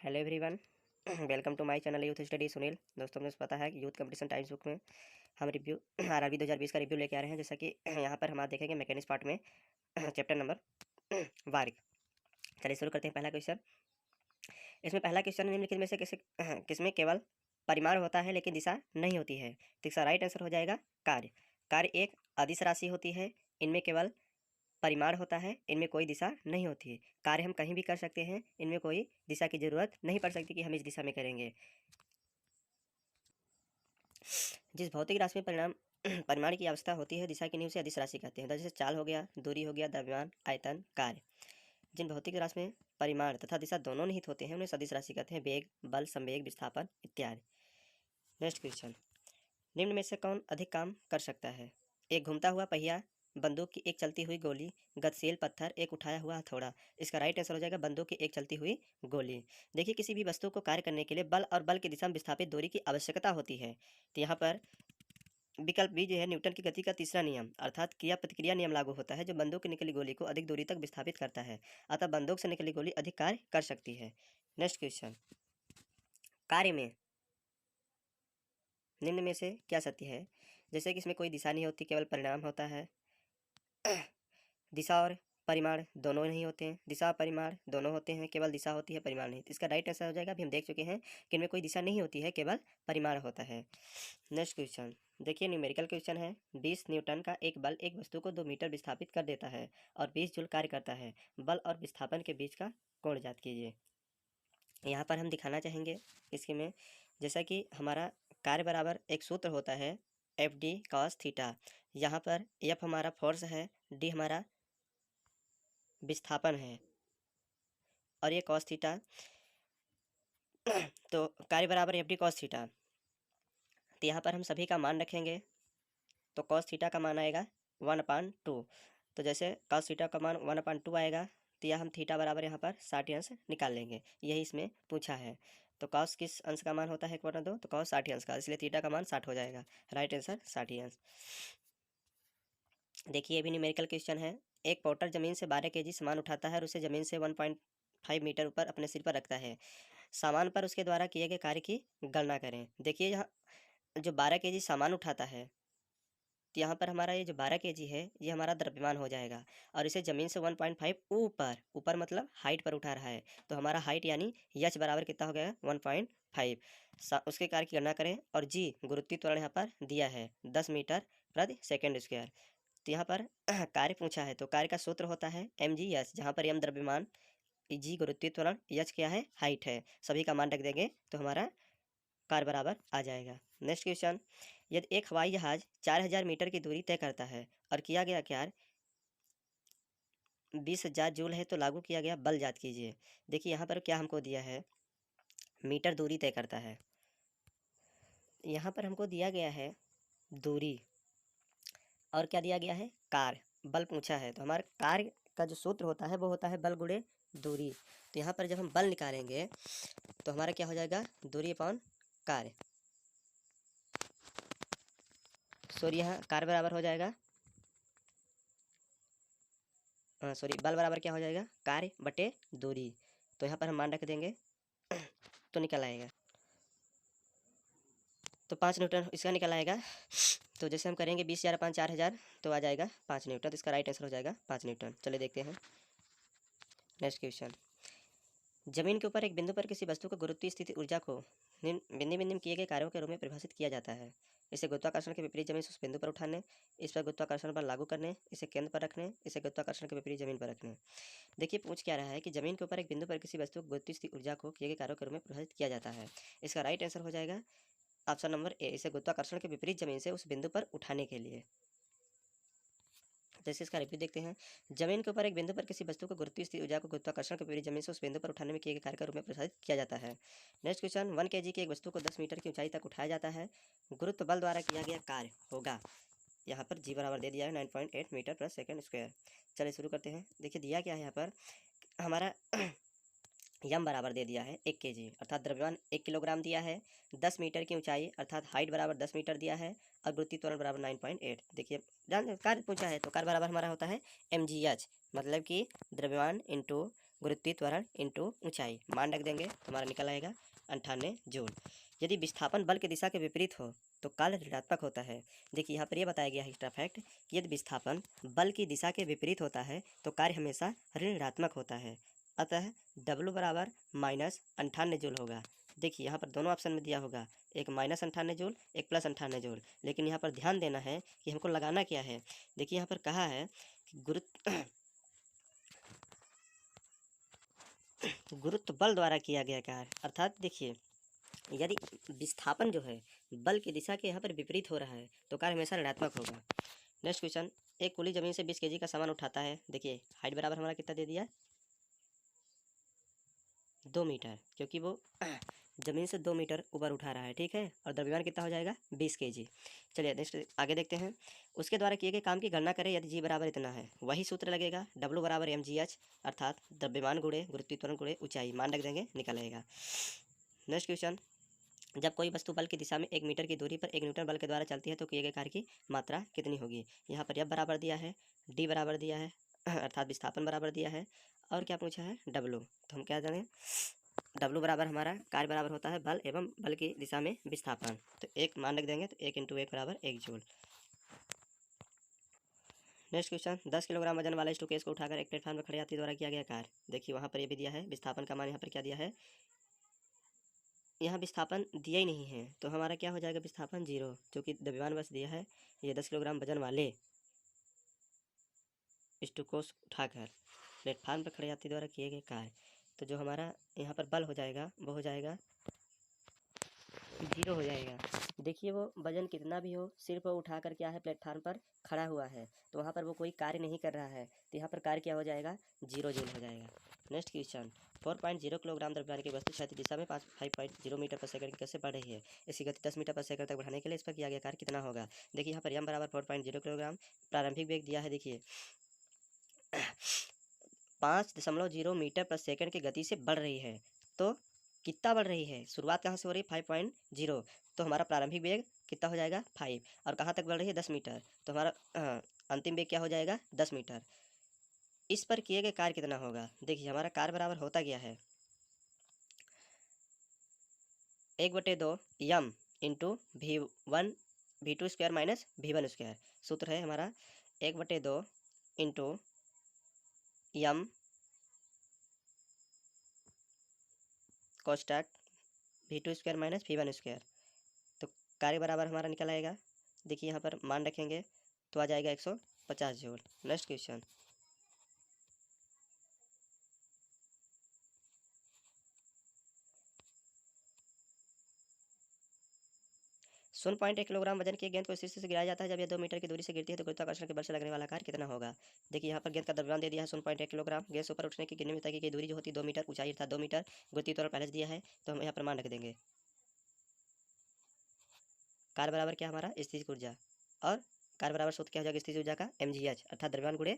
Hello everyone, welcome to my channel youth study Sunil. दोस्तों, मुझे पता है कि यूथ कंपटीशन टाइम्स बुक में हम रिव्यू आरआरबी 2020 का रिव्यू लेके आ रहे हैं। जैसा कि यहाँ पर हम आज देखेंगे मैकेनिक्स पार्ट में चैप्टर नंबर वार्ग। चलिए शुरू करते हैं। पहला क्वेश्चन, इसमें पहला क्वेश्चन निम्नलिखित में से किसमें केवल परिमाण होता है लेकिन दिशा नहीं होती है। तो इसका राइट आंसर हो जाएगा कार्य। कार्य एक अदिश राशि होती है, इनमें केवल परिमाण होता है, इनमें कोई दिशा नहीं होती है। कार्य हम कहीं भी कर सकते हैं, इनमें कोई दिशा की जरूरत नहीं पड़ सकती कि हम इस दिशा में करेंगे। जिस भौतिक राशि में परिमाण की अवस्था होती है, दिशा की नींव से अदिश राशि कहते हैं। जैसे चाल हो गया, दूरी हो गया, द्रव्यमान, आयतन, कार्य। जिन भौतिक राशि में परिमाण तथा दिशा दोनों निहित होते हैं उन्हें सदिश राशि कहते हैं। वेग, बल, संवेग, विस्थापन इत्यादि। नेक्स्ट क्वेश्चन, निम्न में से कौन अधिक काम कर सकता है। एक घूमता हुआ पहिया, बंदूक की एक चलती हुई गोली, गतिशील पत्थर, एक उठाया हुआ हथौड़ा। इसका राइट आंसर हो जाएगा बंदूक की एक चलती हुई गोली। देखिए, किसी भी वस्तु को कार्य करने के लिए बल और बल की दिशा में विस्थापित दूरी की आवश्यकता होती है। तो यहाँ पर विकल्प बी जो है न्यूटन की गति का तीसरा नियम अर्थात क्रिया प्रतिक्रिया नियम लागू होता है, जो बंदूक से निकली गोली को अधिक दूरी तक विस्थापित करता है। अतः बंदूक से निकली गोली अधिक कार्य कर सकती है। नेक्स्ट क्वेश्चन, कार्य में निम्न में से क्या सत्य है। जैसे कि इसमें कोई दिशा नहीं होती, केवल परिणाम होता है। दिशा और परिमाण दोनों नहीं होते हैं, दिशा और परिमाण दोनों होते हैं, केवल दिशा होती है, परिमाण नहीं। इसका राइट आंसर हो जाएगा, अभी हम देख चुके हैं कि इनमें कोई दिशा नहीं होती है, केवल परिमाण होता है। नेक्स्ट क्वेश्चन देखिए, न्यूमेरिकल क्वेश्चन है। 20 न्यूटन का एक बल एक वस्तु को 2 मीटर विस्थापित कर देता है और 20 जूल कार्य करता है। बल और विस्थापन के बीच का कोण ज्ञात कीजिए। यहाँ पर हम दिखाना चाहेंगे इसके में, जैसा कि हमारा कार्य बराबर एक सूत्र होता है एफ डी कॉस थीटा। यहाँ पर एफ हमारा फोर्स है, डी हमारा विस्थापन है और ये कॉस थीटा। तो कार्य बराबर एफ डी कॉस थीटा। तो यहाँ पर हम सभी का मान रखेंगे, तो कॉस थीटा का मान आएगा 1/2। तो जैसे कॉस थीटा का मान 1/2 आएगा, तो यह हम थीटा बराबर यहाँ पर 60 अंश निकाल लेंगे। यही इसमें पूछा है। तो कॉस किस अंश का मान होता है 1/2, तो कॉस 60 अंश का, इसलिए थीटा का मान 60 हो जाएगा। राइट आंसर 60 अंश। देखिए, ये भी न्यूमेरिकल क्वेश्चन है। एक पोर्टर जमीन से 12 kg सामान उठाता है और उसे जमीन से 1.5 मीटर ऊपर अपने सिर पर रखता है। सामान पर उसके द्वारा किए गए कार्य की गणना करें। देखिए, यहाँ जो 12 kg सामान उठाता है, तो यहाँ पर हमारा ये जो 12 kg है, ये हमारा द्रव्यमान हो जाएगा और इसे जमीन से 1.5 ऊपर, ऊपर मतलब हाइट पर उठा रहा है। तो हमारा हाइट यानी यच बराबर कितना हो गया 1.5। उसके कार्य की गणना करें और जी गुरुत्वीय त्वरण यहाँ पर दिया है 10 मीटर प्रति सेकेंड स्क्वायर। तो यहाँ पर कार्य पूछा है, तो कार्य का सूत्र होता है mg/s, जहाँ पर m द्रव्यमान, जी गुरुत्वीय त्वरण, h क्या है हाइट है। सभी का मान रख देंगे तो हमारा कार्य बराबर आ जाएगा। नेक्स्ट क्वेश्चन, यदि एक हवाई जहाज 4000 मीटर की दूरी तय करता है और किया गया कार्य 20,000 जूल है, तो लागू किया गया बल ज्ञात कीजिए। देखिए, यहाँ पर क्या हमको दिया है, मीटर दूरी तय करता है। यहाँ पर हमको दिया गया है दूरी और क्या दिया गया है कार्य, बल पूछा है। तो हमारे कार्य का जो सूत्र होता है वो होता है बल गुणे दूरी। तो यहाँ पर जब हम बल निकालेंगे तो हमारा क्या हो जाएगा, दूरी अपॉन कार्य। सॉरी, यहाँ कार्य बराबर हो जाएगा, सॉरी, बल बराबर क्या हो जाएगा, कार्य बटे दूरी। तो यहाँ पर हम मान रख देंगे तो निकल आएगा, तो 5 न्यूटन इसका निकल आएगा। तो जैसे हम करेंगे 20,000 अपॉन 4,000 तो आ जाएगा 5 न्यूटन। तो इसका राइट आंसर हो जाएगा 5 न्यूटन। चलिए देखते हैं नेक्स्ट क्वेश्चन। जमीन के ऊपर एक बिंदु पर किसी वस्तु को गुरुत्वीय स्थिति ऊर्जा को बिंदु बिंदु किए गए कार्यों के रूप में परिभाषित किया जाता है। इसे गुरुत्वाकर्षण के विपरीत जमीन से उस बिंदु पर उठाने, इस पर गुरुत्वाकर्षण बल लागू करने, इसे केंद्र पर रखने, इसे गुरुत्वाकर्षण के विपरीत जमीन पर रखने। देखिए, पूछ क्या रहा है कि जमीन के ऊपर एक बिंदु पर किसी वस्तु को गुरुत्वीय स्थिति ऊर्जा को किए गए कार्यों के रूप में परिभाषित किया जाता है। इसका राइट आंसर हो जाएगा ऑप्शन नंबर ए, इसे गुरुत्वाकर्षण के विपरीत जमीन से उस बिंदु पर उठाने के लिए। जैसे इसका रिव्यू देखते हैं। जमीन के ऊपर एक बिंदु पर किसी वस्तु को गुरुत्वीय स्थिति ऊर्जा को गुरुत्वाकर्षण के विपरीत जमीन से उस बिंदु पर उठाने में किए गए कार्य के रूप में परिभाषित किया जाता है। नेक्स्ट क्वेश्चन, 1 kg की एक वस्तु को 10 मीटर की ऊंचाई तक उठाया जाता है। गुरुत्व बल द्वारा किया गया कार्य होगा, यहाँ पर जी बराबर दे दिया है 9.8 मीटर प्रति सेकेंड स्क्वायर। चलिए शुरू करते हैं। देखिए, दिया क्या है यहाँ पर, हमारा यम बराबर दे दिया है 1 kg अर्थात द्रव्यमान 1 किलोग्राम दिया है। 10 मीटर की ऊंचाई अर्थात हाइट बराबर 10 मीटर दिया है और गुरुत्वीय त्वरण बराबर 9.8। देखिए, कार्य पूछा है तो कार्य बराबर हमारा होता है mgh, मतलब कि द्रव्यमान इंटू गुरुत्वीय त्वरण इंटू ऊंचाई, मान रख देंगे तो हमारा निकल आएगा 98 जूल। यदि विस्थापन बल की दिशा के विपरीत हो तो कार्य ऋणात्मक होता है। देखिए यहाँ पर यह बताया गया है एक्स्ट्रा फैक्ट कि यदि विस्थापन बल की दिशा के विपरीत होता है तो कार्य हमेशा ऋणात्मक होता है। अतः W बराबर -98 जूल होगा। देखिए यहाँ पर दोनों ऑप्शन में दिया होगा, एक -98 जूल, एक +98 जूल, लेकिन यहाँ पर ध्यान देना है कि हमको लगाना क्या है। देखिए यहाँ पर कहा है कि गुरुत्व बल द्वारा किया गया कार्य, अर्थात देखिए यदि विस्थापन जो है बल की दिशा के यहाँ पर विपरीत हो रहा है तो कार्य हमेशा ऋणात्मक होगा। नेक्स्ट क्वेश्चन, एक कुली जमीन से 20 kg का सामान उठाता है। देखिए हाइट बराबर हमारा कितना दे दिया, 2 मीटर, क्योंकि वो जमीन से 2 मीटर ऊपर उठा रहा है, ठीक है। और द्रव्यमान कितना हो जाएगा, 20 kg। चलिए नेक्स्ट आगे देखते हैं। उसके द्वारा किए गए काम की गणना करें यदि जी बराबर इतना है। वही सूत्र लगेगा, W बराबर mgh, अर्थात द्रव्यमान गुणे गुरुत्वीय त्वरण गुणे ऊंचाई, मान रख देंगे निकल आएगा। नेक्स्ट क्वेश्चन, जब कोई वस्तु बल की दिशा में 1 मीटर की दूरी पर 1 न्यूटन बल के द्वारा चलती है तो किए गए कार्य की मात्रा कितनी होगी। यहाँ पर F बराबर दिया है, D बराबर दिया है अर्थात विस्थापन बराबर दिया है, और क्या पूछा है, W। तो हम क्या जानें, W बराबर हमारा कार्य बराबर होता है बल एवं बल की दिशा में विस्थापन। तो 1 मान रख देंगे, तो 1 × 1 बराबर 1 जूल। नेक्स्ट क्वेश्चन, 10 किलोग्राम वजन वाले स्टोकेस को उठाकर एक प्लेटफॉर्म पर खड़े यात्री द्वारा किया गया कार्य। देखिए वहाँ पर ये भी दिया है, विस्थापन का मान यहाँ पर क्या दिया है, यहाँ विस्थापन दिया ही नहीं है, तो हमारा क्या हो जाएगा, विस्थापन 0, जो कि द्रव्यमान बस दिया है। ये 10 किलोग्राम वजन वाले स्टोकोस उठाकर प्लेटफार्म पर खड़े यात्री द्वारा किए गए कार्य, तो जो हमारा यहाँ पर बल हो जाएगा वो हो जाएगा 0 हो जाएगा। देखिए वो वजन कितना भी हो, सिर्फ वो उठाकर क्या है प्लेटफार्म पर खड़ा हुआ है, तो वहाँ पर वो कोई कार्य नहीं कर रहा है, तो यहाँ पर कार्य क्या हो जाएगा, 0 जूल हो जाएगा। नेक्स्ट क्वेश्चन, 4.0 किलोग्राम द्रव्यमान की वस्तु क्षैतिज दिशा में 5.0 मीटर पर सेकंड कैसे बढ़ रही है। इसकी गति 10 मीटर पर सेकंड तक बढ़ाने के लिए इस पर किया गया कार्य कितना होगा। देखिए यहाँ पर m बराबर 4.0 किलोग्राम, प्रारंभिक वेग दिया है, देखिए 5.0 मीटर पर सेकंड की गति से बढ़ रही है। तो कितना बढ़ रही है, शुरुआत कहाँ से हो रही है, 5.0, तो हमारा प्रारंभिक वेग कितना हो जाएगा 5, और कहाँ तक बढ़ रही है 10 मीटर, तो हमारा अंतिम वेग क्या हो जाएगा 10 मीटर। इस पर किए गए कार्य कितना होगा। देखिए हमारा कार्य बराबर होता गया है 1/2 m into V1 V2 square minus V1 square. सूत्र है हमारा 1/2 into m कोष्टक V2 square minus V1 square. तो कार्य बराबर हमारा निकल आएगा, देखिए यहाँ पर मान रखेंगे तो आ जाएगा 150 जूल। नेक्स्ट क्वेश्चन, 0.1 किलोग्राम वजन की गेंद को इस से गिराया जाता है। जब यह 2 मीटर की दूरी से गिरती है तो गुरुत्वाकर्षण के बल से लगने वाला कार्य कितना होगा। देखिए यहाँ पर गेंद का द्रव्यमान दे दिया है 0.1 किलोग्राम। गेंद से ऊपर उठने की गिरने में तय की दूरी जो होती है 2 मीटर, ऊंचाई था 2 मीटर, गुरुत्वीय त्वरण पहले से दिया है, तो हम यहाँ पर मान रख देंगे। कार्य बराबर क्या हमारा, स्थितिज ऊर्जा, और कार्य बराबर सूत्र क्या हो जाएगा स्थितिज ऊर्जा का, mgh, अर्थात द्रव्यमान गुणे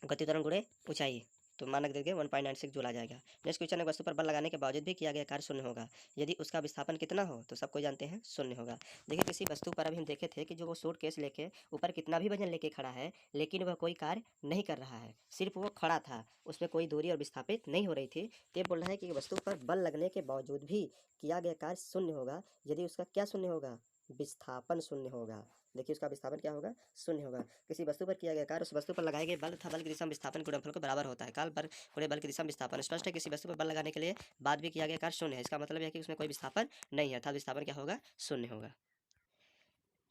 गति त्वरण गुणे ऊंचाई, तो मान रख देंगे 1.96 जूल आ जाएगा। नेक्स्ट क्वेश्चन, एक वस्तु पर बल लगाने के बावजूद भी किया गया कार्य शून्य होगा यदि उसका विस्थापन कितना हो, तो सबको जानते हैं शून्य होगा। देखिए किसी वस्तु पर अभी हम देखे थे कि जो वो सूट केस लेके ऊपर कितना भी वजन लेके खड़ा है, लेकिन वह कोई कार्य नहीं कर रहा है, सिर्फ वो खड़ा था, उसमें कोई दूरी और विस्थापित नहीं हो रही थी। तो ये बोल रहा है कि वस्तु पर बल लगने के बावजूद भी किया गया कार्य शून्य होगा यदि उसका क्या शून्य होगा, विस्थापन शून्य होगा। देखिए उसका विस्थापन क्या होगा, शून्य होगा। किसी वस्तु पर किया गया कार्य उस वस्तु पर लगाए गए बल तथा बल की दिशा में विस्थापन गुणनफल के बराबर होता है। काल बल गुणे बल की दिशा में विस्थापन। स्पष्ट है किसी वस्तु पर बल लगाने के लिए बाद भी किया गया कार्य शून्य है, इसका मतलब है कि उसमें कोई विस्थापन नहीं है, अर्थात विस्थापन क्या होगा, शून्य होगा।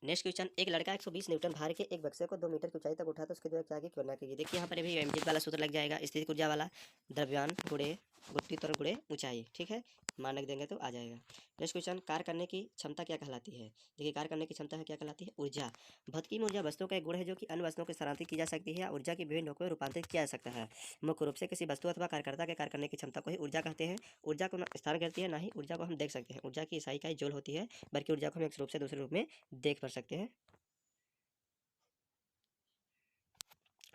नेक्स्ट क्वेश्चन, एक लड़का 120 न्यूटन भार के एक बक्से को 2 मीटर की ऊंचाई तक उठाता है, उसके द्वारा क्या की गणना कीजिए। देखिए यहाँ पर भी mg वाला सूत्र लग जाएगा, स्थितिज ऊर्जा वाला, द्रव्यमान गुणे गुरुत्वीय त्वरण गुणे ऊंचाई, ठीक है, मान रख देंगे तो आ जाएगा। नेक्स्ट क्वेश्चन, कार्य करने की क्षमता क्या कहलाती है। देखिए कार्य करने की क्षमता है क्या कहलाती है, ऊर्जा। भौतिकी में ऊर्जा वस्तुओं का एक गुण है जो कि अन्य वस्तुओं को स्थानांतरित की जा सकती है या ऊर्जा की विभिन्न रूपों में रूपांतरित किया जा सकता है। मुख्य रूप से किसी वस्तु अथवा कार्यकर्ता के कार्य करने की क्षमता को ही ऊर्जा कहते हैं। ऊर्जा को न स्थान करती है, ना ही ऊर्जा को हम देख सकते हैं। ऊर्जा की इकाई जूल होती है, बल्कि ऊर्जा को हम एक रूप से दूसरे रूप में देख पा सकते हैं।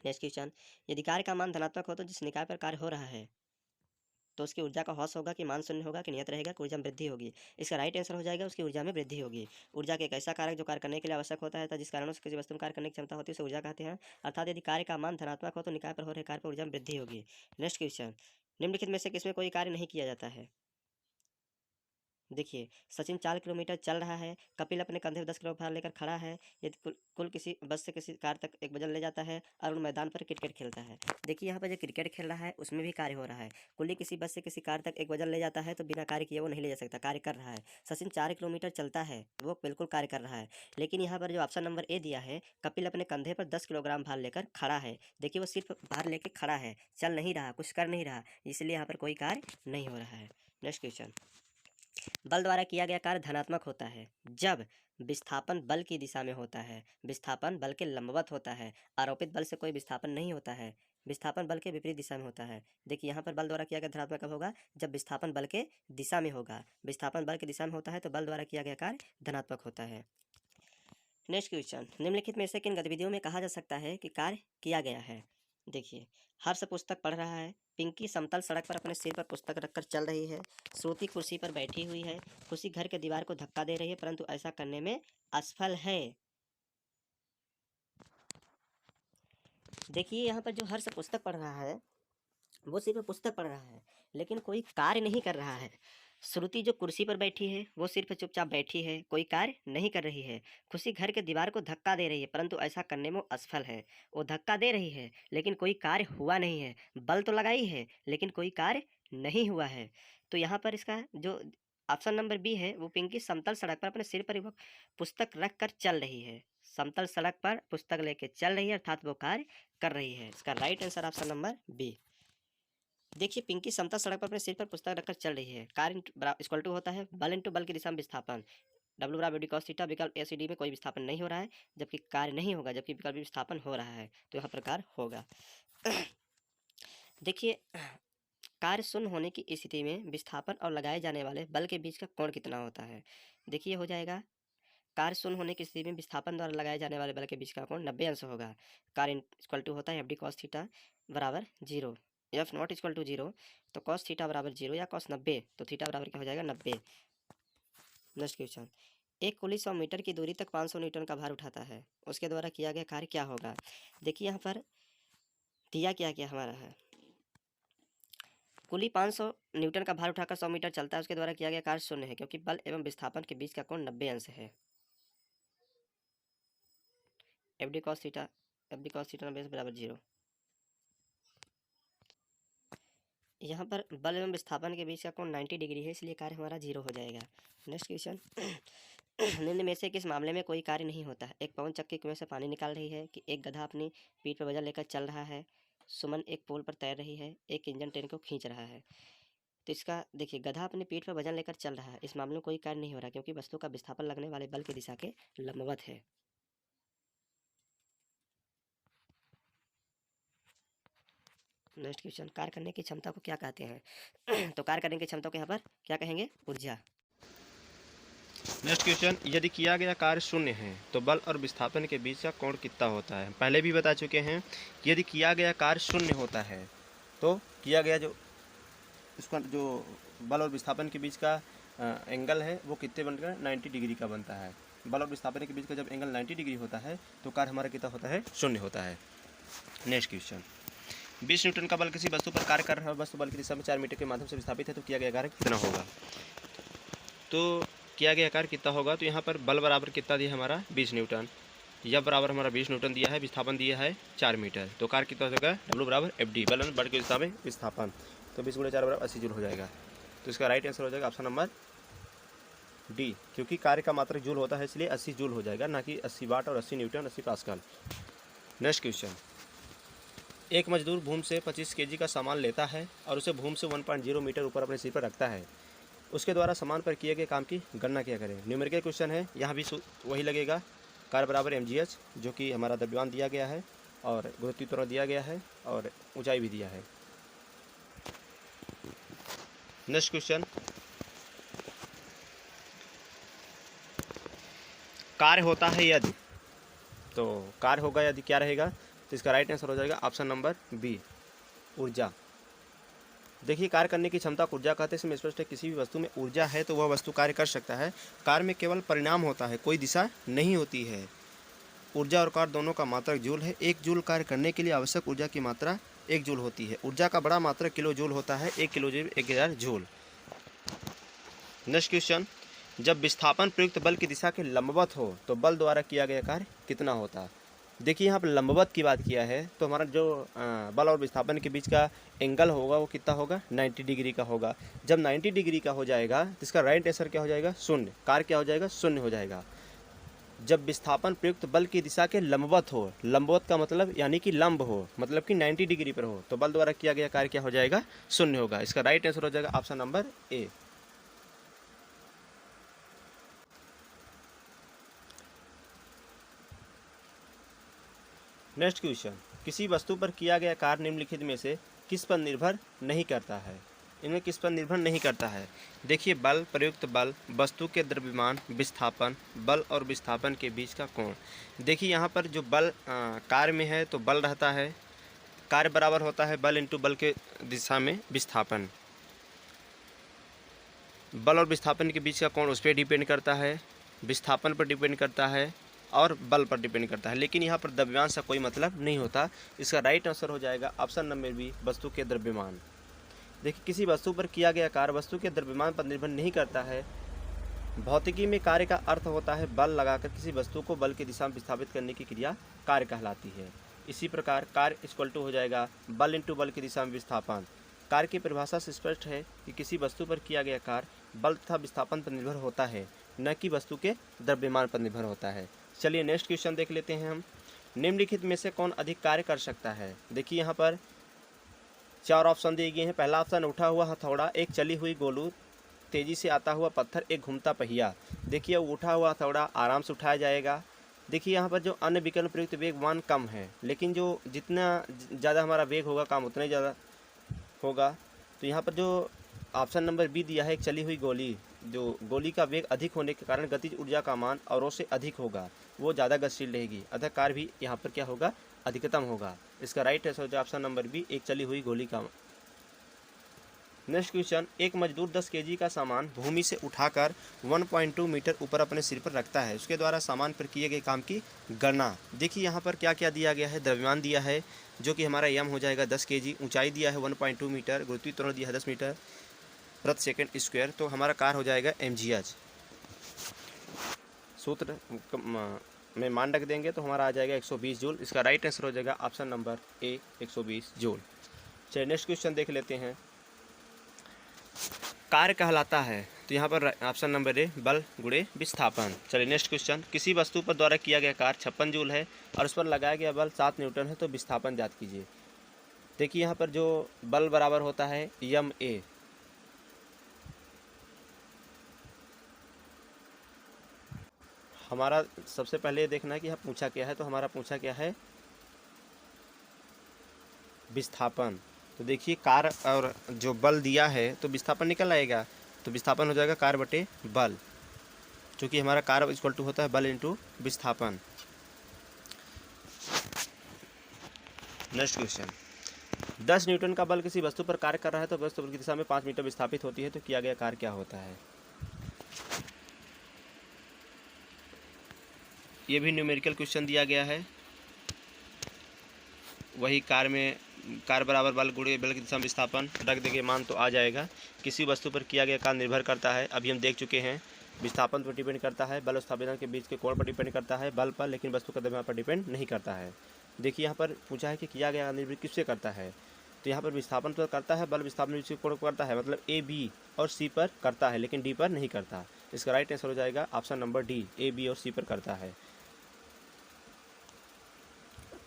नेक्स्ट क्वेश्चन, यदि कार्य का मान धनात्मक हो तो जिस निकाय पर कार्य हो रहा है तो उसकी ऊर्जा का ह्रास होगा कि मान शून्य होगा कि नियत रहेगा कि ऊर्जा में वृद्धि होगी। इसका राइट आंसर हो जाएगा उसकी ऊर्जा में वृद्धि होगी। ऊर्जा के एक ऐसा कारक जो कार्य करने के लिए आवश्यक होता है जिस कारण से किसी वस्तु में कार्य करने की क्षमता होती है उसे ऊर्जा कहते हैं। अर्थात यदि कार्य का मान धनात्मक हो तो निकाय पर हो रहे कार्य पर ऊर्जा में वृद्धि होगी। नेक्स्ट क्वेश्चन, निम्नलिखित में से किसमें कोई कार्य नहीं किया जाता है? देखिए, सचिन 4 किलोमीटर चल रहा है, कपिल अपने कंधे पर 10 किलो भार लेकर खड़ा है, यदि कुल किसी बस से किसी कार तक एक वजन ले जाता है, अरुण मैदान पर क्रिकेट खेलता है। देखिए यहाँ पर जो क्रिकेट खेल रहा है उसमें भी कार्य हो रहा है। कुल्ली किसी बस से किसी कार तक एक वजन ले जाता है तो बिना कार्य किए वो नहीं ले जा सकता, कार्य कर रहा है। सचिन 4 किलोमीटर चलता है, वो बिल्कुल कार्य कर रहा है। लेकिन यहाँ पर जो ऑप्शन नंबर ए दिया है, कपिल अपने कंधे पर 10 किलोग्राम भार लेकर खड़ा है। देखिए वो सिर्फ भार लेके खड़ा है, चल नहीं रहा, कुछ कर नहीं रहा, इसलिए यहाँ पर कोई कार्य नहीं हो रहा है। नेक्स्ट क्वेश्चन, बल द्वारा किया गया कार्य धनात्मक होता है जब विस्थापन बल की दिशा में होता है, विस्थापन बल के लंबवत होता है, आरोपित बल से कोई विस्थापन नहीं होता है, विस्थापन बल के विपरीत दिशा में होता है। देखिए यहाँ पर बल द्वारा किया गया धनात्मक कब होगा? जब विस्थापन बल के दिशा में होगा। विस्थापन बल की दिशा में होता है तो बल द्वारा किया गया कार्य धनात्मक होता है। नेक्स्ट क्वेश्चन, निम्नलिखित में से किन गतिविधियों में कहा जा सकता है कि कार्य किया गया है? देखिए, हर्ष पुस्तक पढ़ रहा है, पिंकी समतल सड़क पर अपने सिर पर पुस्तक रखकर चल रही है, श्रुति कुर्सी पर बैठी हुई है, खुशी घर के दीवार को धक्का दे रही है परंतु ऐसा करने में असफल है। देखिए यहाँ पर जो हर्ष पुस्तक पढ़ रहा है वो सिर्फ पुस्तक पढ़ रहा है लेकिन कोई कार्य नहीं कर रहा है। श्रुति जो कुर्सी पर बैठी है वो सिर्फ चुपचाप बैठी है, कोई कार्य नहीं कर रही है। खुशी घर के दीवार को धक्का दे रही है परंतु ऐसा करने में वो असफल है। वो धक्का दे रही है लेकिन कोई कार्य हुआ नहीं है, बल तो लगाई है लेकिन कोई कार्य नहीं हुआ है। तो यहाँ पर इसका जो ऑप्शन नंबर बी है, वो पिंकी समतल सड़क पर अपने सिर पर वो पुस्तक रख कर चल रही है, समतल सड़क पर पुस्तक लेके चल रही है अर्थात वो कार्य कर रही है। इसका right answer option number B. देखिए, पिंकी समतल सड़क पर अपने सिर पर पुस्तक रखकर चल रही है, कार्य इक्वल टू होता है बल इंटू बल की दिशा में विस्थापन, डब्ल्यू बराबर डी कॉस थीटा। विकल्प ए सी डी में कोई विस्थापन नहीं हो रहा है जबकि कार्य नहीं होगा, जबकि विकल्प में विस्थापन हो रहा है तो यहाँ प्रकार होगा। देखिए, कार्य शून्य होने की स्थिति में विस्थापन और लगाए जाने वाले बल के बीच का कोण कितना होता है? देखिए हो जाएगा, कार्य शून्य होने की स्थिति में विस्थापन द्वारा लगाए जाने वाले बल के बीच का कोण 90 अंश होगा। कार्य इक्वल टू होता है एफ डी कॉस थीटा बराबर 0, एफ नॉट इक्वल टू 0 तो कॉस थीटा बराबर 0 या कॉस 90 तो थीटा बराबर क्या हो जाएगा 90। नेक्स्ट क्वेश्चन, एक कुली 100 मीटर की दूरी तक 500 न्यूटन का भार उठाता है, उसके द्वारा किया गया कार्य क्या होगा? देखिए यहाँ पर दिया क्या क्या हमारा है, कुली 500 न्यूटन का भार उठाकर 100 मीटर चलता है, उसके द्वारा किया गया कार्य शून्य है क्योंकि बल एवं विस्थापन के बीच का कोण 90 अंश है। एफ डी कॉस थीटा 90 बराबर 0। यहाँ पर बल एवं विस्थापन के बीच का कोण 90 डिग्री है इसलिए कार्य हमारा 0 हो जाएगा। नेक्स्ट क्वेश्चन, निम्न में से किस मामले में कोई कार्य नहीं होता है? एक पवन चक्की कुएं से पानी निकाल रही है, कि एक गधा अपनी पीठ पर वजन लेकर चल रहा है, सुमन एक पोल पर तैर रही है, एक इंजन ट्रेन को खींच रहा है। तो इसका देखिए, गधा अपनी पीठ पर वजन लेकर चल रहा है, इस मामले में कोई कार्य नहीं हो रहा क्योंकि वस्तु का विस्थापन लगने वाले बल की दिशा के लंबवत है। नेक्स्ट क्वेश्चन, कार्य करने की क्षमता को क्या कहते हैं? तो कार्य करने की क्षमता को यहाँ पर क्या कहेंगे? ऊर्जा। नेक्स्ट क्वेश्चन, यदि किया गया कार्य शून्य है तो बल और विस्थापन के बीच का कोण कितना होता है? पहले भी बता चुके हैं कि यदि किया गया कार्य शून्य होता है तो किया गया जो उसका जो बल और विस्थापन के बीच का एंगल है वो कितने बनकर 90 डिग्री का बनता है। बल और विस्थापन के बीच का जब एंगल 90 डिग्री होता है तो कार्य हमारा कितना होता है? शून्य होता है। नेक्स्ट क्वेश्चन, 20 न्यूटन का बल किसी वस्तु पर कार्य कर रहा है, वस्तु बल की दिशा में 4 मीटर के माध्यम से विस्थापित है तो किया गया कार्य कितना होगा? तो किया गया कार्य कितना होगा? तो यहाँ पर बल बराबर कितना दिया हमारा? 20 न्यूटन, या बराबर हमारा 20 न्यूटन दिया है, विस्थापन दिया है 4 मीटर, तो कार्य कितना हो जाएगा? डब्ल्यू बराबर एफ डी, बल बल की दिशा में विस्थापन, तो 20 × 4 बराबर 80 जूल हो जाएगा। तो इसका राइट आंसर हो जाएगा ऑप्शन नंबर डी, क्योंकि कार्य का मात्रक जूल होता है इसलिए 80 जूल हो जाएगा, ना कि 80 वाट और 80 न्यूटन 80 पास्कल। नेक्स्ट क्वेश्चन, एक मजदूर भूमि से 25 केजी का सामान लेता है और उसे भूमि से 1.0 मीटर ऊपर अपने सिर पर रखता है, उसके द्वारा सामान पर किए गए काम की गणना क्या करें? न्यूमेरिकल क्वेश्चन है, यहाँ भी वही लगेगा, कार्य बराबर mgh, जो कि हमारा द्रव्यमान दिया गया है और गुरुत्वीय त्वरण दिया गया है और ऊंचाई भी दिया है। नेक्स्ट क्वेश्चन, कार्य होता है यदि, तो कार्य होगा यदि क्या रहेगा? तो इसका राइट आंसर हो जाएगा ऑप्शन नंबर बी, ऊर्जा। देखिए, कार्य करने की क्षमता को ऊर्जा कहते हैं। इसमें स्पष्ट है किसी भी वस्तु में ऊर्जा है तो वह वस्तु कार्य कर सकता है। कार्य में केवल परिणाम होता है, कोई दिशा नहीं होती है। ऊर्जा और कार्य दोनों का मात्रक जूल है। 1 जूल कार्य करने के लिए आवश्यक ऊर्जा की मात्रा 1 जूल होती है। ऊर्जा का बड़ा मात्रक किलो जूल होता है। 1 kilo joule 1000 joule. Next question, जब विस्थापन प्रयुक्त बल की दिशा के लंबवत हो तो बल द्वारा किया गया कार्य कितना होता है। देखिए, यहाँ पर लंबवत की बात किया है तो हमारा जो बल और विस्थापन के बीच का एंगल होगा वो कितना होगा, 90 डिग्री का होगा। जब 90 डिग्री का हो जाएगा तो इसका राइट आंसर क्या हो जाएगा, शून्य। कार्य क्या हो जाएगा, शून्य हो जाएगा। जब विस्थापन प्रयुक्त बल की दिशा के लंबवत हो, लंबवत का मतलब यानी कि लंब हो, मतलब कि 90 डिग्री पर हो, तो बल द्वारा किया गया कार्य क्या हो जाएगा, शून्य होगा। इसका राइट आंसर हो जाएगा option number A. Next question, किसी वस्तु पर किया गया कार्य निम्नलिखित में से किस पर निर्भर नहीं करता है। इनमें किस पर निर्भर नहीं करता है। देखिए, बल, प्रयुक्त बल, वस्तु के द्रव्यमान, विस्थापन, बल और विस्थापन के बीच का कोण। देखिए, यहाँ पर जो बल कार्य में है तो बल रहता है, कार्य बराबर होता है बल इंटू बल के दिशा में विस्थापन। बल और विस्थापन के बीच का कोण उस पर डिपेंड करता है, विस्थापन पर डिपेंड करता है और बल पर डिपेंड करता है। लेकिन यहाँ पर द्रव्यमान से कोई मतलब नहीं होता। इसका राइट आंसर हो जाएगा ऑप्शन नंबर बी, वस्तु के द्रव्यमान। देखिए, किसी वस्तु पर किया गया कार्य वस्तु के द्रव्यमान पर निर्भर नहीं करता है। भौतिकी में कार्य का अर्थ होता है बल लगाकर किसी वस्तु को बल की दिशा में विस्थापित करने की क्रिया कार्य कहलाती है। इसी प्रकार कार्य इक्वल टू हो जाएगा बल इंटू बल की दिशा में विस्थापन। कार्य की परिभाषा से स्पष्ट है कि किसी वस्तु पर किया गया कार्य बल तथा विस्थापन पर निर्भर होता है, न कि वस्तु के द्रव्यमान पर निर्भर होता है। चलिए नेक्स्ट क्वेश्चन देख लेते हैं हम। निम्नलिखित में से कौन अधिक कार्य कर सकता है। देखिए, यहाँ पर 4 ऑप्शन दिए गए हैं। पहला ऑप्शन, उठा हुआ हथौड़ा, एक चली हुई गोलू, तेजी से आता हुआ पत्थर, एक घूमता पहिया। देखिए, उठा हुआ हथौड़ा आराम से उठाया जाएगा। देखिए, यहाँ पर जो अन्य विकल्प प्रयुक्त वेगवान कम है, लेकिन जो जितना ज़्यादा हमारा वेग होगा काम उतना ही ज़्यादा होगा। तो यहाँ पर जो ऑप्शन नंबर बी दिया है, एक चली हुई गोली, जो गोली का वेग अधिक होने के कारण गतिज ऊर्जा का मान औरों से अधिक होगा, वो ज़्यादा गतिशील रहेगी, अतः कार्य भी यहाँ पर क्या होगा, अधिकतम होगा। इसका राइट आंसर हो जाए ऑप्शन नंबर बी, एक चली हुई गोली का। नेक्स्ट क्वेश्चन, एक मजदूर 10 केजी का सामान भूमि से उठाकर 1.2 मीटर ऊपर अपने सिर पर रखता है। उसके द्वारा सामान पर किए गए काम की गणना। देखिए, यहाँ पर क्या क्या दिया गया है, द्रव्यमान दिया है जो कि हमारा यम हो जाएगा 10 केजी, ऊंचाई दिया है 1.2 मीटर, गुरुत्वीय त्वरण दिया है 10 मीटर प्रति सेकंड स्क्वायर। तो हमारा कार्य हो जाएगा mgh। सूत्र में मान रख देंगे तो हमारा आ जाएगा 120 जूल। इसका राइट आंसर हो जाएगा ऑप्शन नंबर ए, 120 जूल। चलिए नेक्स्ट क्वेश्चन देख लेते हैं। कार्य कहलाता है, तो यहाँ पर ऑप्शन नंबर ए, बल गुणे विस्थापन। चलिए नेक्स्ट क्वेश्चन, किसी वस्तु पर द्वारा किया गया कार्य 56 जूल है और उस पर लगाया गया बल 7 न्यूटन है, तो विस्थापन ज्ञात कीजिए। देखिए, यहाँ पर जो बल बराबर होता है यम ए, हमारा सबसे पहले देखना है कि यहाँ पूछा क्या है, तो हमारा पूछा क्या है, विस्थापन। तो देखिए, कार्य और जो बल दिया है तो विस्थापन निकल आएगा, तो विस्थापन हो जाएगा कार्य बटे बल, क्योंकि हमारा कार्य इक्वल टू होता है बल इंटू विस्थापन। नेक्स्ट क्वेश्चन, 10 न्यूटन का बल किसी वस्तु पर कार्य कर रहा है तो वस्तु की दिशा में 5 मीटर विस्थापित होती है, तो किया गया कार्य क्या होता है। ये भी न्यूमेरिकल क्वेश्चन दिया गया है। वही कार्य में कार्य बराबर बल गुणे बल की दिशा में विस्थापन रख देंगे, मान तो आ जाएगा। किसी वस्तु पर किया गया कार्य निर्भर करता है, अभी हम देख चुके हैं। विस्थापन पर डिपेंड करता है, बल और स्थापना के बीच के कोण पर डिपेंड करता है, बल पर, लेकिन वस्तु का द्रव्यमान पर डिपेंड नहीं करता है। देखिए, यहाँ पर पूछा है कि किया गया निर्भर किससे करता है, तो यहाँ पर विस्थापन पर करता है, बल विस्थापन के कोण पर करता है, मतलब ए, बी और सी पर करता है, लेकिन डी पर नहीं करता। इसका राइट आंसर हो जाएगा ऑप्शन नंबर डी, ए, बी और सी पर करता है।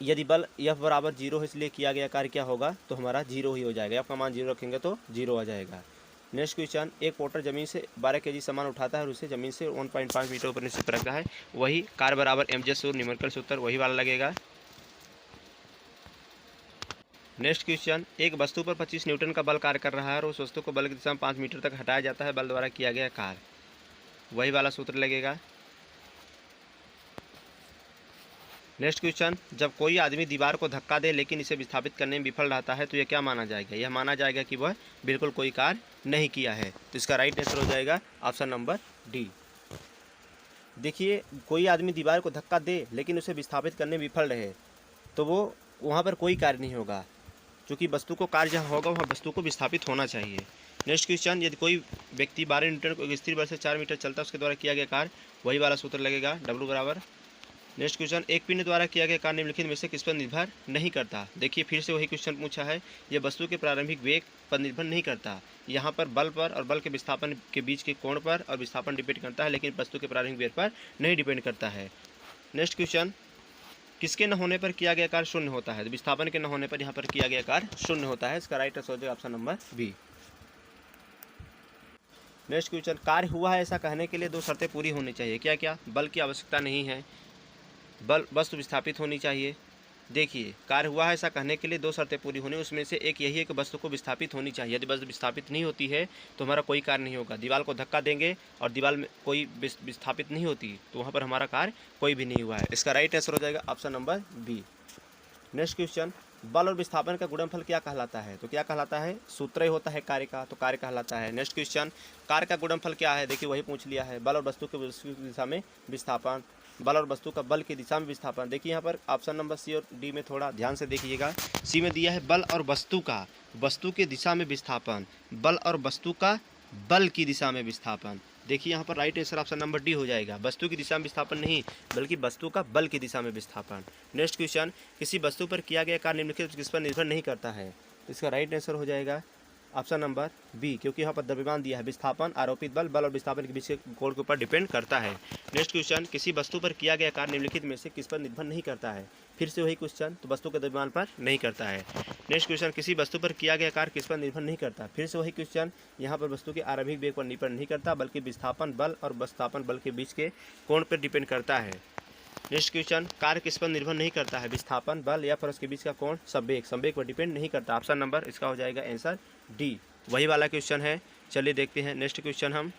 यदि बल F बराबर 0 है, इसलिए किया गया कार्य क्या होगा, तो हमारा 0 ही हो जाएगा। F का मान 0 रखेंगे तो 0 आ जाएगा। नेक्स्ट क्वेश्चन, एक पोर्टर जमीन से 12 केजी सामान उठाता है और उसे जमीन से 1.5 मीटर ऊपर नीचे रखता है। वही कार्य बराबर mg सूत्र, न्यूमेरिकल सूत्र वही वाला लगेगा। नेक्स्ट क्वेश्चन, एक वस्तु पर 25 न्यूटन का बल कार्य कर रहा है और उस वस्तु को बल की दिशा में 5 मीटर तक हटाया जाता है, बल द्वारा किया गया कार्य, वही वाला सूत्र लगेगा। नेक्स्ट क्वेश्चन, जब कोई आदमी दीवार को धक्का दे लेकिन इसे विस्थापित करने में विफल रहता है तो यह क्या माना जाएगा? यह माना जाएगा कि वह बिल्कुल कोई कार्य नहीं किया है। तो इसका राइट आंसर हो जाएगा ऑप्शन नंबर डी। देखिए, कोई आदमी दीवार को धक्का दे लेकिन उसे विस्थापित करने में विफल रहे तो वो वहाँ पर कोई कार्य नहीं होगा, क्योंकि वस्तु को कार्य जहाँ होगा वहाँ वस्तु को विस्थापित होना चाहिए। नेक्स्ट क्वेश्चन, यदि कोई व्यक्ति 12 न्यूटन को एक स्थिर बल से 4 मीटर चलता है उसके द्वारा किया गया कार्य, वही वाला सूत्र लगेगा, W बराबर। नेक्स्ट क्वेश्चन, एक पिंड द्वारा किया गया कार्य निम्नलिखित में से किस पर निर्भर नहीं करता? देखिए, फिर से वही क्वेश्चन पूछा है। यह वस्तु के प्रारंभिक वेग पर निर्भर नहीं करता। यहाँ पर बल पर और बल के विस्थापन के बीच के कोण पर और विस्थापन डिपेंड करता है, लेकिन वस्तु के प्रारंभिक वेग पर नहीं डिपेंड करता है। नेक्स्ट क्वेश्चन, किसके न होने पर किया गया कार्य शून्य होता है? तो विस्थापन के न होने पर यहाँ पर किया गया कार्य शून्य होता है। इसका राइट आंसर हो जाएगा option number B. Next question, कार्य हुआ है ऐसा कहने के लिए 2 शर्तें पूरी होनी चाहिए। क्या क्या? बल की आवश्यकता नहीं है, बल वस्तु विस्थापित होनी चाहिए। देखिए, कार्य हुआ है ऐसा कहने के लिए 2 शर्तें पूरी होनी, उसमें से एक यही है कि वस्तु को विस्थापित होनी चाहिए। यदि वस्तु विस्थापित नहीं होती है तो हमारा कोई कार्य नहीं होगा। दीवार को धक्का देंगे और दीवार में कोई विस्थापित नहीं होती तो वहाँ पर हमारा कार्य कोई भी नहीं हुआ है। इसका राइट आंसर हो जाएगा option number B. Next question, बल और विस्थापन का गुणनफल क्या कहलाता है? तो क्या कहलाता है? सूत्र ही होता है कार्य का, तो कार्य कहलाता है। नेक्स्ट क्वेश्चन, कार्य का गुणनफल क्या है? देखिए, वही पूछ लिया है, बल और वस्तु की दिशा में विस्थापन, बल और वस्तु का बल की दिशा में विस्थापन। देखिए, यहाँ पर ऑप्शन नंबर सी और डी में थोड़ा ध्यान से देखिएगा। सी में दिया है बल और वस्तु का वस्तु की दिशा में विस्थापन, बल और वस्तु का बल की दिशा में विस्थापन। देखिए, यहाँ पर right answer option number D हो जाएगा। वस्तु की दिशा में विस्थापन नहीं, बल्कि वस्तु का बल की दिशा में विस्थापन। नेक्स्ट क्वेश्चन, किसी वस्तु पर किया गया कार्य निम्नलिखित किस पर निर्भर नहीं करता है? तो इसका राइट आंसर हो जाएगा ऑप्शन नंबर बी, क्योंकि यहाँ पर द्रव्यमान दिया है। विस्थापन, आरोपित बल, बल और विस्थापन के बीच के कोण के ऊपर डिपेंड करता है। नेक्स्ट क्वेश्चन, किसी वस्तु पर किया गया कार्य निम्नलिखित में से किस पर निर्भर नहीं करता है? फिर से वही क्वेश्चन, तो वस्तु के द्रव्यमान पर नहीं करता है। नेक्स्ट क्वेश्चन, किसी वस्तु पर किया गया कार्य किस पर निर्भर नहीं करता? फिर से वही क्वेश्चन, यहाँ पर वस्तु के आरंभिक वेग पर निर्भर नहीं करता, बल्कि विस्थापन बल और विस्थापन बल के बीच के कोण पर डिपेंड करता है। नेक्स्ट क्वेश्चन, कार्य किस पर निर्भर नहीं करता है? विस्थापन, बल या फिर उसके बीच का कोण, संवेग, संवेग पर डिपेंड नहीं करता। ऑप्शन नंबर इसका हो जाएगा आंसर डी, वही वाला क्वेश्चन है। चलिए देखते हैं नेक्स्ट क्वेश्चन। हम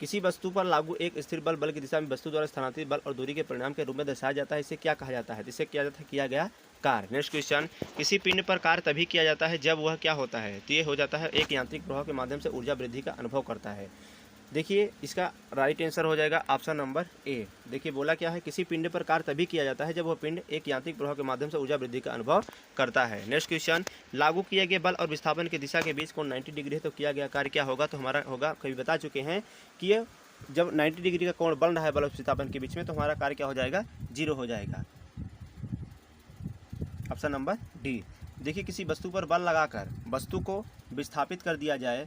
किसी वस्तु पर लागू एक स्थिर बल बल की दिशा में वस्तु द्वारा स्थानांतरित बल और दूरी के परिणाम के रूप में दर्शाया जाता है, इसे क्या कहा जाता है? इसे किया जाता है किया गया कार्य। नेक्स्ट क्वेश्चन, किसी पिंड पर कार्य तभी किया जाता है जब वह क्या होता है? तो ये हो जाता है एक यांत्रिक प्रभाव के माध्यम से ऊर्जा वृद्धि का अनुभव करता है। देखिए, इसका राइट आंसर हो जाएगा ऑप्शन नंबर ए। देखिए, बोला क्या है, किसी पिंड पर कार्य तभी किया जाता है जब वह पिंड एक यांत्रिक प्रभाव के माध्यम से ऊर्जा वृद्धि का अनुभव करता है। नेक्स्ट क्वेश्चन, लागू किए गए बल और विस्थापन की दिशा के बीच कोण 90 डिग्री है तो किया गया कार्य क्या होगा? तो हमारा होगा, कभी बता चुके हैं कि ये जब 90 डिग्री का कोण बन रहा है बल और विस्थापन के बीच में, तो हमारा कार्य क्या हो जाएगा? 0 हो जाएगा। Option number D. देखिए, किसी वस्तु पर बल लगाकर वस्तु को विस्थापित कर दिया जाए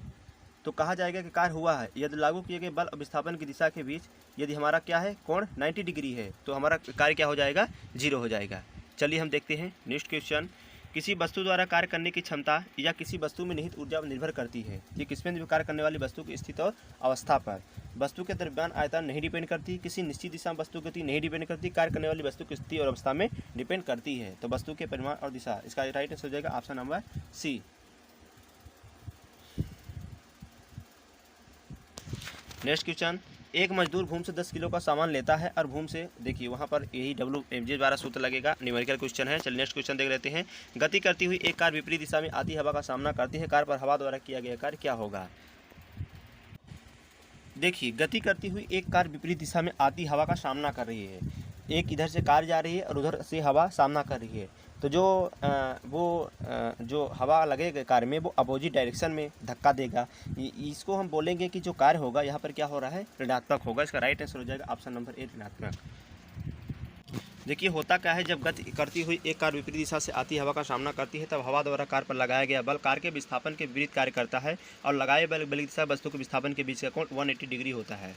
तो कहा जाएगा कि कार्य हुआ है। यदि लागू किए गए बल और विस्थापन की दिशा के बीच यदि हमारा क्या है, कोण 90 डिग्री है, तो हमारा कार्य क्या हो जाएगा? 0 हो जाएगा। चलिए हम देखते हैं नेक्स्ट क्वेश्चन, किसी वस्तु द्वारा कार्य करने की क्षमता या किसी वस्तु में निहित ऊर्जा पर निर्भर करती है। ये किसमें कार्य करने वाली वस्तु की स्थिति और अवस्था पर। वस्तु के द्रव्यमान आयतन नहीं डिपेंड करती, किसी निश्चित दिशा में वस्तु गति नहीं डिपेंड करती, कार्य करने वाली वस्तु की स्थिति और अवस्था में डिपेंड करती है। तो वस्तु के परिमाण और दिशा, इसका राइट आंसर हो जाएगा option number C. Next question, एक मजदूर भूमि से 10 किलो का सामान लेता है और भूमि से, देखिए वहाँ पर यही WMG द्वारा सूत्र लगेगा, न्यूमेरिकल क्वेश्चन है। चलिए नेक्स्ट क्वेश्चन देख लेते हैं। गति करती हुई एक कार विपरीत दिशा में आती हवा का सामना करती है, कार पर हवा द्वारा किया गया कार्य क्या होगा? देखिए, गति करती हुई एक कार विपरीत दिशा में आती हवा का सामना कर रही है। एक इधर से कार जा रही है और उधर से हवा सामना कर रही है, तो जो हवा लगेगा कार में वो अपोजिट डायरेक्शन में धक्का देगा। इसको हम बोलेंगे कि जो कार्य होगा यहाँ पर क्या हो रहा है? ऋणात्मक होगा। इसका राइट आंसर हो जाएगा ऑप्शन नंबर ए, ऋणात्मक। देखिए, होता क्या है, जब गति करती हुई एक कार विपरीत दिशा से आती हवा का सामना करती है तब हवा द्वारा कार पर लगाया गया बल कार के विस्थापन के विपरीत कार्य करता है और लगाए बल की दिशा वस्तु के विस्थापन के बीच का कोण 180 डिग्री होता है,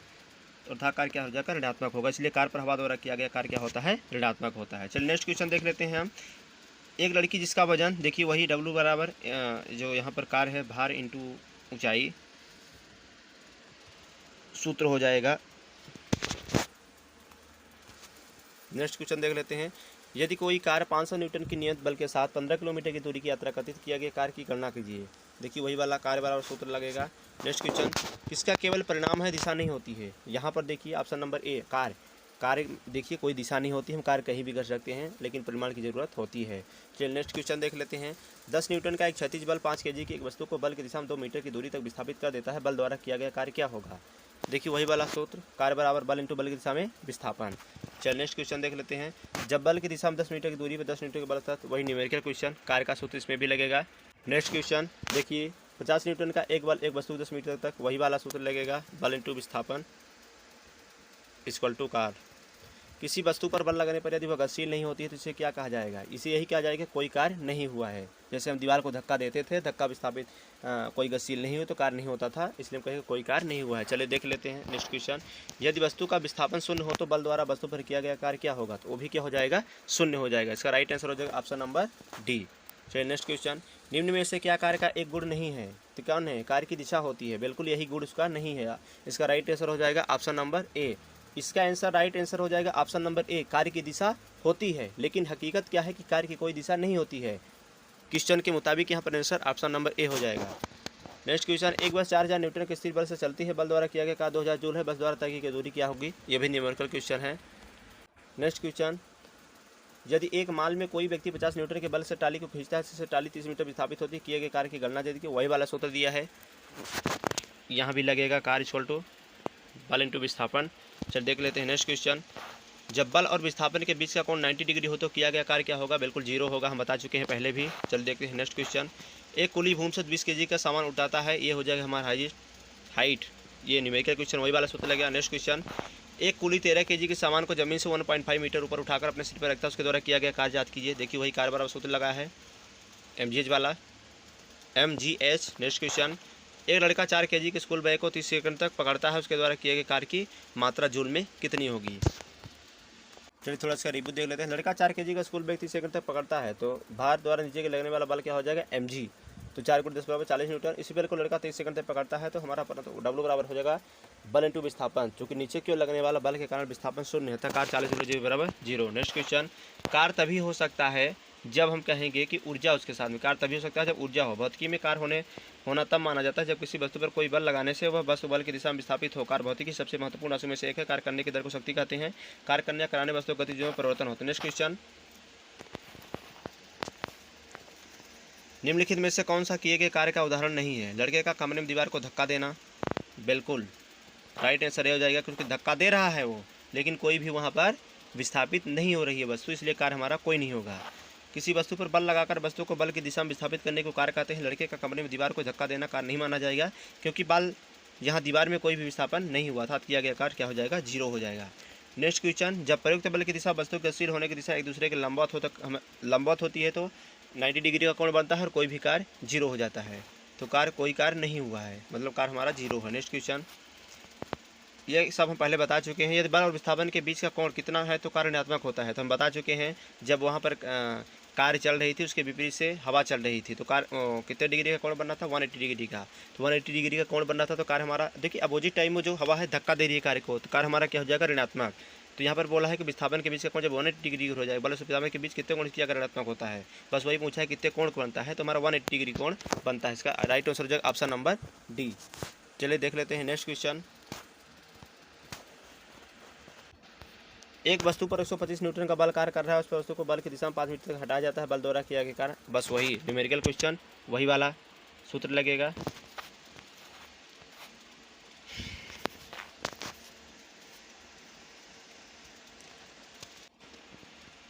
अर्थात कार्य क्या हो जाएगा? ऋणात्मक होगा। इसलिए कार पर हवा द्वारा किया गया कार्य क्या होता है? ऋणात्मक होता है। चलिए नेक्स्ट क्वेश्चन देख लेते हैं हम। एक लड़की जिसका वजन, देखिए वही W बराबर जो यहाँ पर कार्य है भार इंटू ऊंचाई, सूत्र हो जाएगा। नेक्स्ट क्वेश्चन देख लेते हैं। यदि कोई कार 500 न्यूटन की नियत बल के साथ 15 किलोमीटर की दूरी की यात्रा करती है, किया गया कार्य की गणना कीजिए। देखिए, वही वाला कार्य बराबर सूत्र लगेगा। नेक्स्ट क्वेश्चन, किसका केवल परिणाम है, दिशा नहीं होती है? यहाँ पर देखिए ऑप्शन नंबर ए, कार्य। कार्य देखिए कोई दिशा नहीं होती, हम कार्य कहीं भी कर सकते हैं, लेकिन परिमाण की ज़रूरत होती है। चलिए नेक्स्ट क्वेश्चन देख लेते हैं। 10 न्यूटन का एक क्षैतिज बल 5 kg की एक वस्तु को बल की दिशा में 2 मीटर की दूरी तक विस्थापित कर देता है। बल द्वारा किया गया कार्य क्या होगा? देखिए वही वाला सूत्र, कार्य बराबर बल इंटू बल की दिशा में विस्थापन। चलिए नेक्स्ट क्वेश्चन देख लेते हैं। जब बल की दिशा में 10 मीटर की दूरी पर 10 न्यूटन का बल था, तो वही न्यूमेरिकल क्वेश्चन, कार्य का सूत्र इसमें भी लगेगा। नेक्स्ट क्वेश्चन देखिए, 50 न्यूटन का एक बल एक वस्तु 10 मीटर तक, वही वाला सूत्र लगेगा, बल इंटू विस्थापन इक्वल टू कार्य। किसी वस्तु पर बल लगाने पर यदि वह गतिशील नहीं होती है तो इसे क्या कहा जाएगा? इसे यही कहा जाएगा कोई कार्य नहीं हुआ है। जैसे हम दीवार को धक्का देते थे, धक्का विस्थापित कोई गतिशील नहीं हो तो कार्य नहीं होता था, इसलिए हम कहेंगे कोई कार्य नहीं हुआ है। चलिए देख लेते हैं नेक्स्ट क्वेश्चन। यदि वस्तु का विस्थापन शून्य हो तो बल द्वारा वस्तु पर किया गया कार्य क्या होगा? तो वो भी क्या हो जाएगा? शून्य हो जाएगा। इसका राइट आंसर हो जाएगा ऑप्शन नंबर डी। चलिए नेक्स्ट क्वेश्चन। निम्न में से क्या कार्य का एक गुण नहीं है? तो कौन है? कार्य की दिशा होती है, बिल्कुल यही गुण उसका नहीं है। इसका राइट आंसर हो जाएगा ऑप्शन नंबर ए। इसका आंसर राइट आंसर हो जाएगा ऑप्शन नंबर ए, कार्य की दिशा होती है, लेकिन हकीकत क्या है कि कार्य की कोई दिशा नहीं होती है। क्वेश्चन के मुताबिक यहाँ पर आंसर ऑप्शन नंबर ए हो जाएगा। Next question. एक बस 4000 न्यूटन के स्थिर बल से चलती है, बल द्वारा किया गया कार्य 2000 जूल है, बस द्वारा तय की दूरी क्या होगी? ये भी न्यूमेरिकल क्वेश्चन है। Next question. यदि एक माल में कोई व्यक्ति 50 न्यूटन के बल से टाली को खींचता है, जिससे टाली 30 मीटर विस्थापित होती है, किए गए कार्य की गणना यदि वही वाला सूत्र दिया है, यहाँ भी लगेगा कार्य इक्वल टू बल इंटू विस्थापन। चल देख लेते हैं नेक्स्ट क्वेश्चन। जब बल और विस्थापन के बीच का कोण 90 डिग्री हो तो किया गया कार्य क्या होगा? बिल्कुल जीरो होगा, हम बता चुके हैं पहले भी। चल देखते हैं नेक्स्ट क्वेश्चन। एक कुली भूमि से 20 kg का सामान उठाता है, ये हो जाएगा हमारा हाइट। ये न्यूमेरिकल क्वेश्चन वही वाला सूत्र लगेगा। Next question. एक कुली 13 kg के सामान को जमीन से 1.5 मीटर ऊपर उठाकर अपने सिर पर रखता है, उसके द्वारा किया गया कार्य याद कीजिए। देखिए वही कार्य बराबर सूत्र लगा है, MGH वाला, MGH। Next question. एक लड़का 4 kg के स्कूल बैग को 30 सेकंड तक पकड़ता है, उसके द्वारा किए गए कार्य की मात्रा जूल में कितनी होगी? चलिए थोड़ा सा रिव्यू देख लेते हैं। लड़का 4 kg का स्कूल बैग 30 सेकंड तक पकड़ता है, तो भार द्वारा नीचे के लगने वाला बल क्या हो जाएगा? mg। तो 4 × 10 = 40 न्यूटन। इसी बल को लड़का 30 सेकंड तक पकड़ता है, तो हमारा W बराबर हो जाएगा बल इंटू विस्थापन, क्योंकि नीचे की ओर लगने वाला बल के कारण विस्थापन शून्य है, 40 बराबर 0। Next question. कार्य तभी हो सकता है जब हम कहेंगे कि ऊर्जा उसके साथ में, कार्य तभी हो सकता है जब ऊर्जा हो। भौतिकी में कार्य होना तब माना जाता है जब किसी वस्तु पर कोई बल लगाने से वह वस्तु बल की दिशा में विस्थापित हो। कार्य भौतिकी सबसे महत्वपूर्ण अंशों में से एक है। कार्य करने की दर को शक्ति कहते हैं। कार्य करने या कराने वस्तु गतिविधियों में परिवर्तन होते हैं। Next question. निम्नलिखित में से कौन सा किए गए कार्य का उदाहरण नहीं है? लड़के का कमरे में दीवार को धक्का देना, बिल्कुल राइट आंसर हो जाएगा, क्योंकि धक्का दे रहा है वो, लेकिन कोई भी वहाँ पर विस्थापित नहीं हो रही है वस्तु, इसलिए कार्य हमारा कोई नहीं होगा। किसी वस्तु पर बल लगाकर वस्तु को बल की दिशा में विस्थापित करने को कार्य कहते हैं। लड़के का कमरे में दीवार को धक्का देना कार्य नहीं माना जाएगा, क्योंकि बल यहाँ दीवार में कोई भी विस्थापन नहीं हुआ था, किया गया कार्य क्या हो जाएगा? 0 हो जाएगा। Next question. जब प्रयुक्त बल की दिशा वस्तु के गतिशील होने की दिशा एक दूसरे के लंबवत होती है तो 90 डिग्री का कोण बनता है और कोई भी कार्य 0 हो जाता है, तो कोई कार्य नहीं हुआ है, मतलब कार्य हमारा 0 है। Next question. ये सब हम पहले बता चुके हैं। यदि बल और विस्थापन के बीच का कोण कितना है तो कार्य ऋणात्मक होता है, तो हम बता चुके हैं। जब वहाँ पर कार्य चल रही थी, उसके विपरीत से हवा चल रही थी, तो कार्य कितने डिग्री का कोण बनना था? 180 डिग्री का। तो 180 डिग्री का कोण बनना था, तो कार्य हमारा देखिए अपोजिट टाइम में जो हवा है धक्का दे रही है कार्य को, तो कार्य हमारा क्या हो जाएगा? ऋणात्मक। तो यहाँ पर बोला है कि विस्थापन के बीच का कोण जब 180 डिग्री हो जाएगा, बल और विस्थापन के बीच कितने कोण किया ऋणात्मक होता है? बस वही पूछा है कितने कोण बनता है, तो हमारा 180 डिग्री कोण बनता है। इसका राइट आंसर हो जाएगा ऑप्शन नंबर डी। चलिए देख लेते हैं नेक्स्ट क्वेश्चन। एक वस्तु पर 125 न्यूटन का बल कार्य कर रहा है, उस वस्तु को बल की दिशा में 5 मीटर तक हटाया जाता है, बल द्वारा किया गया कार्य, बस वही न्यूमेरिकल क्वेश्चन वही वाला सूत्र लगेगा।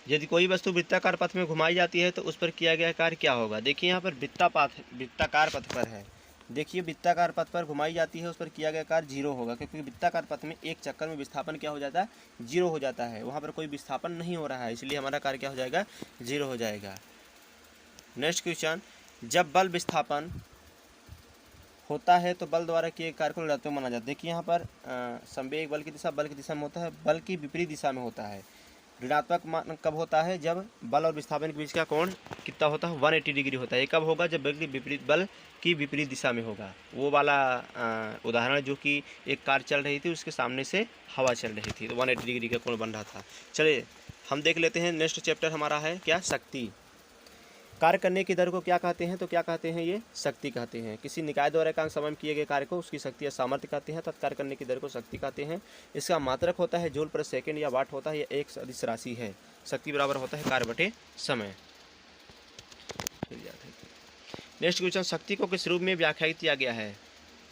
यदि कोई वस्तु वृत्ताकार पथ में घुमाई जाती है तो उस पर किया गया कार्य क्या होगा? देखिए यहाँ पर वृत्ताकार पथ पर है, देखिए वृत्ताकार पथ पर घुमाई जाती है, उस पर किया गया कार्य 0 होगा, क्योंकि वृत्ताकार पथ में एक चक्कर में विस्थापन क्या हो जाता है? 0 हो जाता है। वहाँ पर कोई विस्थापन नहीं हो रहा है, इसलिए हमारा कार्य क्या हो जाएगा? 0 हो जाएगा। Next question. जब बल विस्थापन होता है तो बल द्वारा किए कार्य को ऋणात्मक माना जाता है। देखिए यहाँ पर संवेग बल की दिशा में होता है, बल की विपरीत दिशा में होता है। ऋणात्मक कब होता है? जब बल और विस्थापन के बीच का कोण कितना होता है? 180 डिग्री होता है। ये कब होगा? जब बल की विपरीत दिशा में होगा। वो वाला उदाहरण जो कि एक कार चल रही थी, उसके सामने से हवा चल रही थी, तो 180 डिग्री का कोण बन रहा था। चलिए हम देख लेते हैं नेक्स्ट चैप्टर हमारा है क्या? शक्ति। कार्य करने की दर को क्या कहते हैं? तो क्या कहते हैं? ये शक्ति कहते हैं। किसी निकाय द्वारा एकांक समय में किए गए कार्य को उसकी शक्ति या सामर्थ्य कहते हैं, तथा कार्य करने की दर को शक्ति कहते हैं। इसका मात्रक होता है जूल प्रति सेकंड या वाट होता है, यह एक सदिश राशि है। शक्ति बराबर होता है कार्य बटे समय। नेक्स्ट क्वेश्चन, शक्ति को किस रूप में व्याख्यायित किया गया है?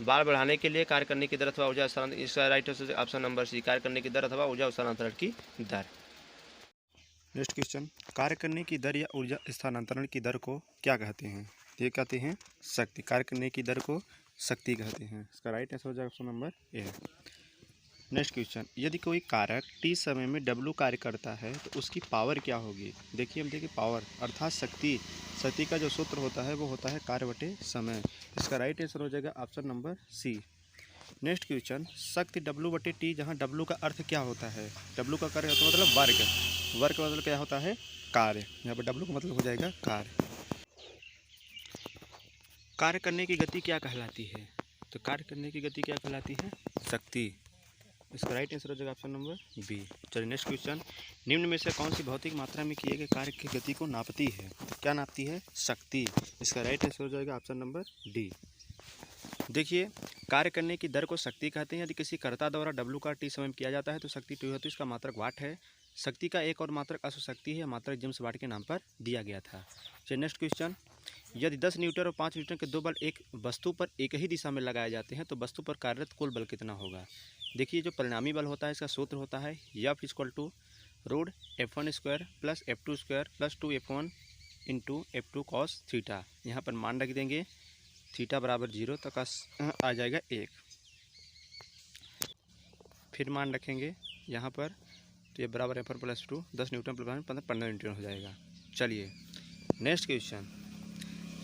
बल बढ़ाने के लिए कार्य करने की दर अथवा ऊर्जा स्थानांतरण। इसका राइट ऑप्शन नंबर सी, कार्य करने की दर अथवा ऊर्जा स्थानांतरण की दर। नेक्स्ट क्वेश्चन, कार्य करने की दर या ऊर्जा स्थानांतरण की दर को क्या कहते हैं? ये कहते हैं शक्ति। कार्य करने की दर को शक्ति कहते हैं। इसका राइट आंसर हो जाएगा ऑप्शन नंबर ए है। नेक्स्ट क्वेश्चन, यदि कोई कारक टी समय में डब्लू कार्य करता है तो उसकी पावर क्या होगी? देखिए, हम देखिए पावर अर्थात शक्ति, शक्ति का जो सूत्र होता है वो होता है कार्य बटे समय। इसका राइट आंसर हो जाएगा option number C. Next question, शक्ति डब्लू बटे टी, जहाँ डब्लू का अर्थ क्या होता है? डब्लू का कार्य होता है मतलब वर्ग, वर्ग का मतलब क्या होता है? कार्य। यहाँ पर डब्लू का मतलब हो जाएगा कार्य। कार्य करने की गति क्या कहलाती है? तो कार्य करने की गति क्या कहलाती है? शक्ति। इसका राइट आंसर हो जाएगा ऑप्शन नंबर बी। चलिए नेक्स्ट क्वेश्चन, निम्न में से कौन सी भौतिक मात्रा में किए गए कार्य की गति को नापती है? तो क्या नापती है? शक्ति। इसका राइट आंसर हो जाएगा ऑप्शन नंबर डी। देखिए, कार्य करने की दर को शक्ति कहते हैं। यदि किसी कर्ता द्वारा डब्लू का टी समय में किया जाता है तो शक्ति टी होती है। इसका मात्रक वाट है। शक्ति का एक और मात्रक अश्वशक्ति है। मात्रक जेम्स वाट के नाम पर दिया गया था। चलिए नेक्स्ट क्वेश्चन, यदि 10 न्यूटन और 5 न्यूटन के दो बल एक वस्तु पर एक ही दिशा में लगाए जाते हैं तो वस्तु पर कार्यरत कुल बल कितना होगा? देखिए, जो परिणामी बल होता है इसका सूत्र होता है F = root F1² plus F2² plus 2F1 into F2 cos theta. यहाँ पर मान रख देंगे, थीटा बराबर 0 तक आ जाएगा 1। फिर मान रखेंगे यहाँ पर, तो ये बराबर F1 + 2, 10 न्यूटन प्लस 15 न्यूटन हो जाएगा। चलिए नेक्स्ट क्वेश्चन,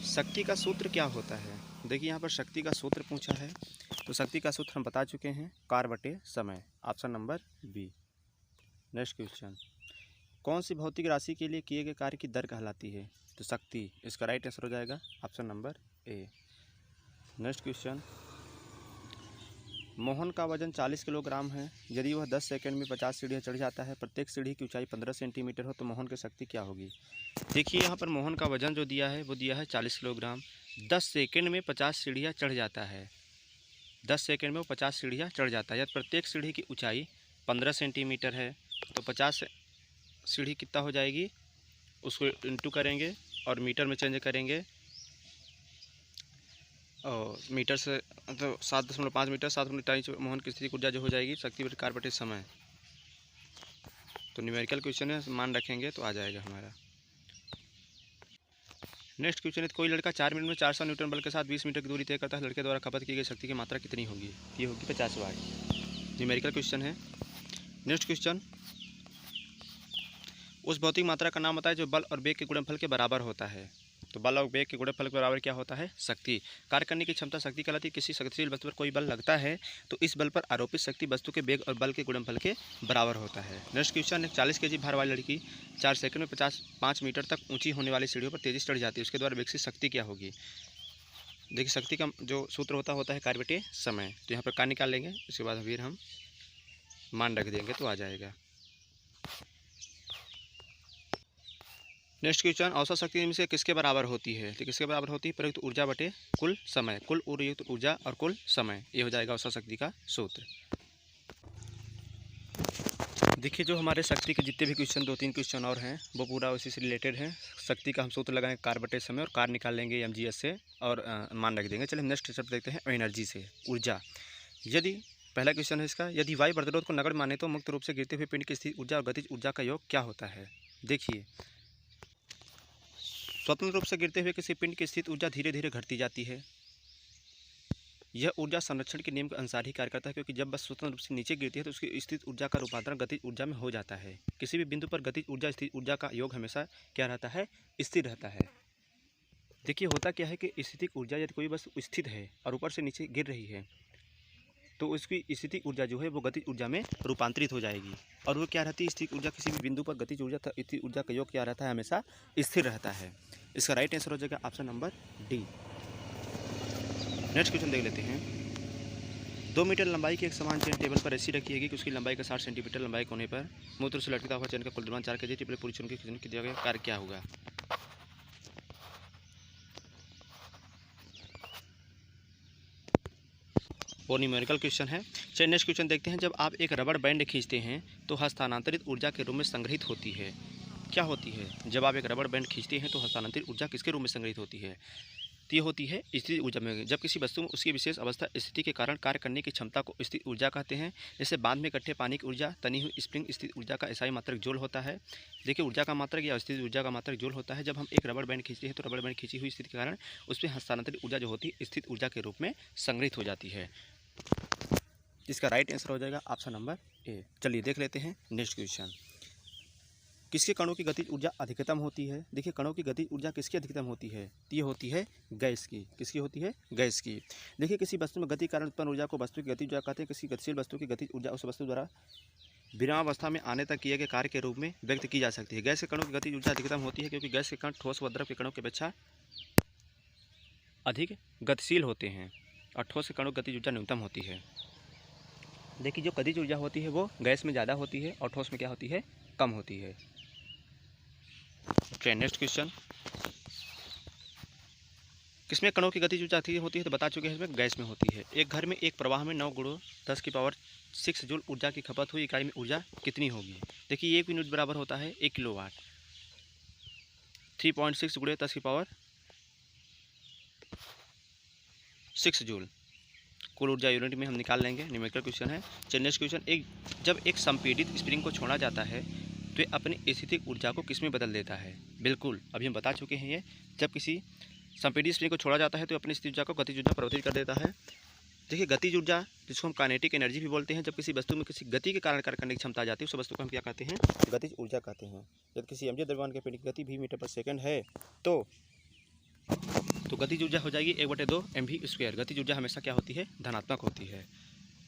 शक्ति का सूत्र क्या होता है? देखिए, यहाँ पर शक्ति का सूत्र पूछा है, तो शक्ति का सूत्र हम बता चुके हैं, कार्य बटे समय। Option number B. Next question, कौन सी भौतिक राशि के लिए किए गए कार्य की दर कहलाती है? तो शक्ति। इसका राइट आंसर हो जाएगा option number A. Next question, Mohan का वजन 40 किलोग्राम है। यदि वह 10 सेकंड में 50 सीढ़ियाँ चढ़ जाता है, प्रत्येक सीढ़ी की ऊंचाई 15 सेंटीमीटर हो, तो मोहन की शक्ति क्या होगी? देखिए, यहाँ पर मोहन का वजन जो दिया है वो दिया है 40 किलोग्राम। 10 सेकंड में 50 सीढ़ियाँ चढ़ जाता है। 10 सेकंड में वो 50 सीढ़ियाँ चढ़ जाता है। यदि प्रत्येक सीढ़ी की ऊंचाई 15 सेंटीमीटर है तो 50 सीढ़ी कितना हो जाएगी, उसको इंटू करेंगे और मीटर में चेंज करेंगे, और मीटर से तो 7.5 मीटर, 7 मिनट मोहन की स्थिति ऊर्जा जो हो जाएगी शक्ति बटे कार्य बटे समय। तो न्यूमेरिकल क्वेश्चन है, मान रखेंगे तो आ जाएगा हमारा। नेक्स्ट क्वेश्चन है, कोई लड़का 4 मिनट में 400 न्यूटन बल के साथ 20 मीटर की दूरी तय करता है। लड़के द्वारा खपत की गई शक्ति की मात्रा कितनी होगी? ये होगी 50 वाट। न्यूमेरिकल क्वेश्चन है। नेक्स्ट क्वेश्चन, उस भौतिक मात्रा का नाम बताएं जो बल और वेग के गुणनफल के बराबर होता है। तो बल और वेग के गुणनफल के बराबर क्या होता है? शक्ति। कार्य करने की क्षमता शक्ति कहलाती है। किसी गतिशील वस्तु पर कोई बल लगता है तो इस बल पर आरोपित शक्ति वस्तु के वेग और बल के गुणनफल के बराबर होता है। नेक्स्ट क्वेश्चन है, 40 kg भार वाली लड़की 4 सेकंड में 5 मीटर तक ऊंची होने वाली सीढ़ियों पर तेजी से चढ़ जाती है। उसके द्वारा विकसित शक्ति क्या होगी? देखिए, शक्ति का जो सूत्र होता है कार्य बटे समय। तो यहाँ पर कार्य निकाल लेंगे, उसके बाद फिर हम मान रख देंगे तो आ जाएगा। नेक्स्ट क्वेश्चन, औसत शक्ति इनमें से किसके बराबर होती है? तो किसके बराबर होती है? प्रयुक्त ऊर्जा बटे कुल समय। कुल प्रयुक्त ऊर्जा और कुल समय, ये हो जाएगा औसत शक्ति का सूत्र। देखिए, जो हमारे शक्ति के जितने भी क्वेश्चन 2-3 क्वेश्चन और हैं वो पूरा उसी से रिलेटेड है। शक्ति का हम सूत्र लगाएंगे कार्य बटे समय और कार्य निकाल लेंगे mgs से और मान रख देंगे। चलिए नेक्स्ट स्टेप देखते हैं, एनर्जी से ऊर्जा। यदि पहला क्वेश्चन है इसका, यदि वायु प्रतिरोध को नगण्य माने तो मुक्त रूप से गिरते हुए पिंड की स्थिति ऊर्जा और गतिज ऊर्जा का योग क्या होता है? देखिए, स्वतंत्र रूप से गिरते हुए किसी पिंड की स्थित ऊर्जा धीरे धीरे घटती जाती है। यह ऊर्जा संरक्षण के नियम के अनुसार ही कार्य करता है, क्योंकि जब बस स्वतंत्र रूप से नीचे गिरती है तो उसकी स्थित ऊर्जा का रूपांतरण गतिज ऊर्जा में हो जाता है। किसी भी बिंदु पर गतिज ऊर्जा स्थित ऊर्जा का योग हमेशा क्या रहता है? स्थिर रहता है। देखिए, होता क्या है कि स्थितिक ऊर्जा यदि कोई वस्तु स्थित है और ऊपर से नीचे गिर रही है तो उसकी स्थितिक ऊर्जा जो है वो गतिज ऊर्जा में रूपांतरित हो जाएगी। और वो क्या रहती है? स्थितिक ऊर्जा किसी भी बिंदु पर गतिज ऊर्जा स्थितिक ऊर्जा का योग क्या रहता है? हमेशा स्थिर रहता है। इसका राइट आंसर हो जाएगा option number D. Next question देख लेते हैं। 2 मीटर लंबाई की एक समान चेन टेबल पर ऐसी रखी है कि उसकी लंबाई का 60 सेंटीमीटर लंबाई कोने पर मूत्र से लटकता हुआ चेन का कुल द्रव्यमान 4 kg टिप्पणी पूरी चुन की दिया गया कार्य क्या होगा? वो न्यूमेरिकल क्वेश्चन है। चलिए नेक्स्ट क्वेश्चन देखते हैं। जब आप एक रबड़ बैंड खींचते हैं तो हस्तांतरित ऊर्जा के रूप में संग्रहित होती है, क्या होती है? जब आप एक रबड़ बैंड खींचते हैं तो हस्तांतरित ऊर्जा किसके रूप में संग्रहित होती है? तो ये होती है स्थितिज ऊर्जा में। जब किसी वस्तु में उसकी विशेष अवस्था स्थिति के कारण कार्य करने की क्षमता को स्थितिज ऊर्जा कहते हैं। जैसे बांध में इकट्ठे पानी की ऊर्जा, तनी हुई स्प्रिंग स्थितिज ऊर्जा का एसआई मात्रक जूल होता है। देखिए ऊर्जा का मात्रक या स्थितिज ऊर्जा का मात्रक जूल होता है। जब हम एक रबड़ बैंड खींचते हैं तो रबड़ बैंड खींची हुई स्थिति के कारण उसमें हस्तांतरित ऊर्जा जो होती है स्थितिज ऊर्जा के रूप में संग्रहित हो जाती है। इसका राइट आंसर हो जाएगा ऑप्शन नंबर ए। चलिए देख लेते हैं नेक्स्ट क्वेश्चन। किसके कणों की गतिज ऊर्जा अधिकतम होती है? देखिए कणों की गतिज ऊर्जा किसकी अधिकतम होती है? तो ये होती है गैस की। किसकी होती है? गैस की। देखिए किसी वस्तु में गति कारण उत्पन्न ऊर्जा को वस्तु की गतिज ऊर्जा कहते हैं। किसी गतिशील वस्तु की गतिज ऊर्जा उस वस्तु द्वारा विरामावस्था में आने तक किए गए कार्य के रूप में व्यक्त की जा सकती है। गैस के कणों की गतिज ऊर्जा अधिकतम होती है क्योंकि गैस के कण ठोस व द्रव के कणों की अपेक्षा अधिक गतिशील होते हैं और ठोस के कणों की गतिज ऊर्जा न्यूनतम होती है। देखिए जो गतिज ऊर्जा होती है वो गैस में ज़्यादा होती है और ठोस में क्या होती है? कम होती है। चलिए नेक्स्ट क्वेश्चन। किसमें कणों की गतिज ऊर्जा अधिक होती है? तो बता चुके हैं इसमें गैस में होती है। एक घर में एक प्रवाह में 9 गुणों 10 की पावर 6 जूल ऊर्जा की खपत हुई इकाई में ऊर्जा कितनी होगी? देखिए 1 यूनिट बराबर होता है 1 किलोवाट। 3.6 गुणे 10 की पावर 6 जूल कुल ऊर्जा यूनिट में हम निकाल लेंगे। न्यूमेरिकल क्वेश्चन है। चलिए नेक्स्ट क्वेश्चन। जब एक संपीड़ित स्प्रिंग को छोड़ा जाता है तो ये अपनी स्थितिज ऊर्जा को किस में बदल देता है? बिल्कुल अभी हम बता चुके हैं। ये जब किसी संपीड़ित स्प्रिंग को छोड़ा जाता है तो अपनी स्थितिज ऊर्जा को गतिज ऊर्जा परिवर्तित कर देता है। देखिए गतिज ऊर्जा जिसको हम काइनेटिक एनर्जी भी बोलते हैं, जब किसी वस्तु में किसी गति के कारण कार्य करने की क्षमता आ जाती है उस वस्तु को हम क्या कहते हैं? गतिज ऊर्जा कहते हैं। जब किसी mg द्रव्यमान के पिंड की गति v मीटर पर सेकंड है तो गतिज ऊर्जा हो जाएगी 1/2 mv²। गतिज ऊर्जा हमेशा क्या होती है? धनात्मक होती है।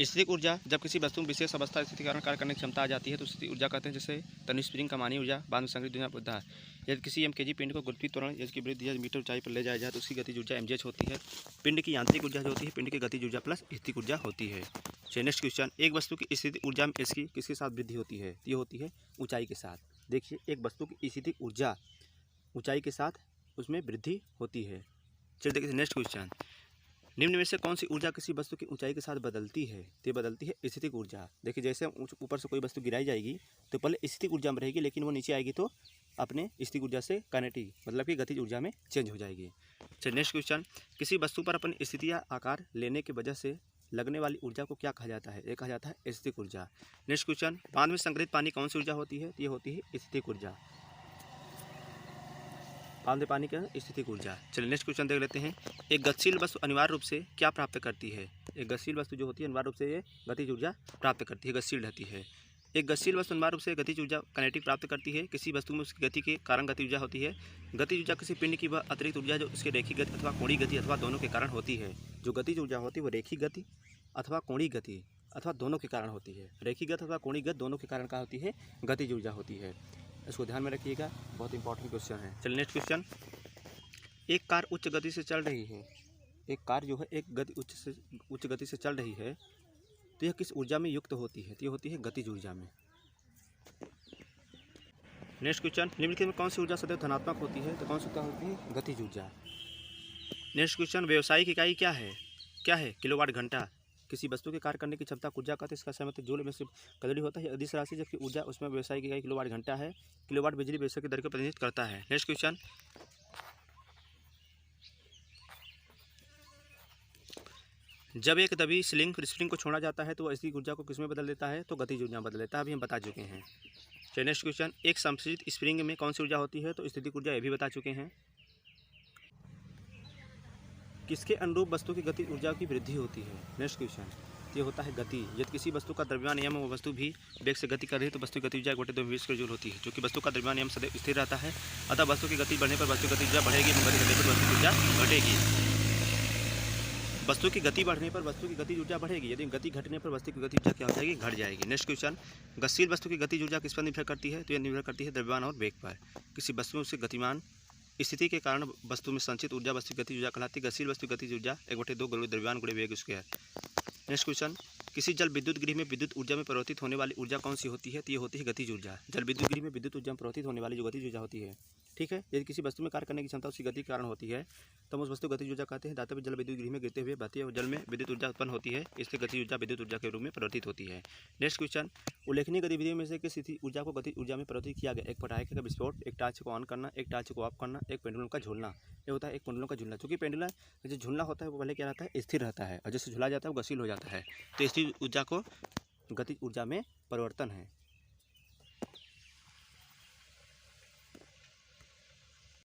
स्थितिज ऊर्जा जब किसी वस्तु में विशेष अवस्था स्थिति के कारण कार्य करने की क्षमता आ जाती है तो स्थितिज ऊर्जा कहते हैं। जैसे तनु स्प्रिंग कमानी ऊर्जा बाद में संग्रहित ऊर्जा। यदि किसी mkg पिंड को गुरुत्वीय त्वरण की वृद्धि मीटर ऊंचाई पर ले जाया जाए तो उसकी गतिज ऊर्जा mgh होती है। पिंड की यांत्रिक ऊर्जा जो होती है पिंड की गतिज ऊर्जा प्लस स्थितिज ऊर्जा होती है। चलिए नेक्स्ट क्वेश्चन। एक वस्तु की स्थितिज ऊर्जा में इसकी किसके साथ वृद्धि होती है? ये होती है ऊंचाई के साथ। देखिए एक वस्तु की स्थितिज ऊर्जा ऊंचाई के साथ उसमें वृद्धि होती है। चलिए देखिए नेक्स्ट क्वेश्चन। निम्न में से कौन सी ऊर्जा किसी वस्तु की ऊंचाई के साथ बदलती है? तो बदलती है स्थितिज ऊर्जा। देखिए जैसे ऊपर से कोई वस्तु गिराई जाएगी तो पहले स्थितिज ऊर्जा में रहेगी, लेकिन वो नीचे आएगी तो अपने स्थितिज ऊर्जा से काइनेटिक मतलब कि गतिज ऊर्जा में चेंज हो जाएगी। चलिए नेक्स्ट क्वेश्चन। किसी वस्तु पर अपनी स्थिति या आकार लेने की वजह से लगने वाली ऊर्जा को क्या कहा जाता है? ये कहा जाता है स्थितिज ऊर्जा। Next question. बांध में संग्रहित पानी कौन सी ऊर्जा होती है? ये होती है स्थितिज ऊर्जा। बांध में पानी का स्थितिज ऊर्जा। चलिए नेक्स्ट क्वेश्चन देख लेते हैं। एक गतिशील वस्तु अनिवार्य रूप से क्या प्राप्त करती है? एक गतिशील वस्तु जो होती है अनिवार्य रूप से ये गतिज ऊर्जा प्राप्त करती है, गतिशील रहती है। एक गतिशील वस्तु अनिवार्य रूप से गतिज ऊर्जा काइनेटिक प्राप्त करती है। किसी वस्तु में उसकी गति के कारण गतिज ऊर्जा होती है। गतिज ऊर्जा किसी पिंड की वह अतिरिक्त ऊर्जा जो उसके रेखीय गति अथवा कोणीय गति अथवा दोनों के कारण होती है। जो गतिज ऊर्जा होती है वो रेखीय गति अथवा कोणीय गति अथवा दोनों के कारण होती है। रेखीय गति अथवा कोणीय गति दोनों के कारण क्या होती है? गतिज ऊर्जा होती है। इसको ध्यान में रखिएगा, बहुत इंपॉर्टेंट क्वेश्चन है। चलिए नेक्स्ट क्वेश्चन। एक कार उच्च गति से चल रही है। एक कार जो है उच्च गति से चल रही है तो यह किस ऊर्जा में युक्त होती है? तो यह होती है गतिज ऊर्जा में। Next question. निम्नलिखित में कौन सी ऊर्जा सदैव धनात्मक होती है? तो कौन सी होती है? गतिज ऊर्जा। Next question. व्यावसायिक इकाई क्या है? किलोवाट घंटा। किसी वस्तु के कार्य करने की क्षमता ऊर्जा का, तो इसका सहमत जूल में से कैलोरी होता है अदिश राशि, जबकि ऊर्जा उसमें व्यावसायिक इकाई किलोवाट घंटा है। किलोवाट बिजली व्यवसाय की दर को प्रतिनिधित्व करता है। Next question. जब एक दबी स्प्रिंग को छोड़ा जाता है तो वह स्थितिज ऊर्जा को किसमें बदल देता है? तो गतिज ऊर्जा बदल देता है। अभी हम बता चुके हैं। चलिए नेक्स्ट क्वेश्चन। एक संपीड़ित स्प्रिंग में कौन सी ऊर्जा होती है? तो स्थितिज ऊर्जा, ये भी बता चुके हैं। किसके अनुरूप वस्तु की गति ऊर्जा की वृद्धि होती है? Next question. ये होता है गति। यदि किसी वस्तु का द्रव्यमान नियम वो वस्तु भी वेग से गति कर रही है तो वस्तु की गति ऊर्जा 1/2 mv² होती है, जो कि वस्तु का द्रव्यमान नियम सदैव स्थिर रहता है। अतः वस्तु की गति बढ़ने पर वस्तु की गति ऊर्जा बढ़ेगी, गति घटने पर वस्तु की ऊर्जा घटेगी। वस्तु की गति बढ़ने पर वस्तु की गति ऊर्जा बढ़ेगी, यदि गति घटने पर वस्तु की गति ऊर्जा क्या हो जाएगी? घट जाएगी। Next question. गतिशील वस्तु की गति ऊर्जा किस पर निर्भर करती है? तो यह निर्भर करती है द्रव्यमान और वेग पर। किसी वस्तु में उसके गतिमान स्थिति के कारण वस्तु में संचित ऊर्जा वस्तु की गति ऊर्जा कहलाती है। गतिशील वस्तु की गति ऊर्जा 1/2 द्रव्यमान गुणे वेग स्क्वायर। Next question. किसी जल विद्युत गृह में विद्युत ऊर्जा में परिवर्तित होने वाली ऊर्जा कौन सी होती है? तो ये होती है गतिज ऊर्जा। जल विद्युत गृह में विद्युत ऊर्जा में परिवर्तित होने वाली जो गतिज ऊर्जा होती है ठीक है। यदि किसी वस्तु में कार्य करने की क्षमता उसकी गति के कारण होती है तो हम उस वस्तु को गतिज ऊर्जा कहते हैं। दातव्य जल विद्युत गृह में गिरते हुए बहती है जल में विद्युत ऊर्जा उत्पन्न होती है, इससे गतिज ऊर्जा विद्युत ऊर्जा के रूप में परिवर्तित होती है। नेक्स्ट क्वेश्चन, उल्लेखनीय गतिविधियों में से किस ऊर्जा को गतिज ऊर्जा में परिवर्तित किया गया? एक पटाखे का विस्फोट, एक टार्च को ऑन करना, एक टार्च को ऑफ करना, एक पेंडुलम का झूलना। ये होता है एक पेंडुलम का झूलना। चूंकि पेंडुलम जो झूलना होता है वो पहले क्या रहता है, स्थिर रहता है, और जैसे झूला जाता है वो गतिशील हो जाता है, तो स्थिर ऊर्जा को गतिज ऊर्जा में परिवर्तन है।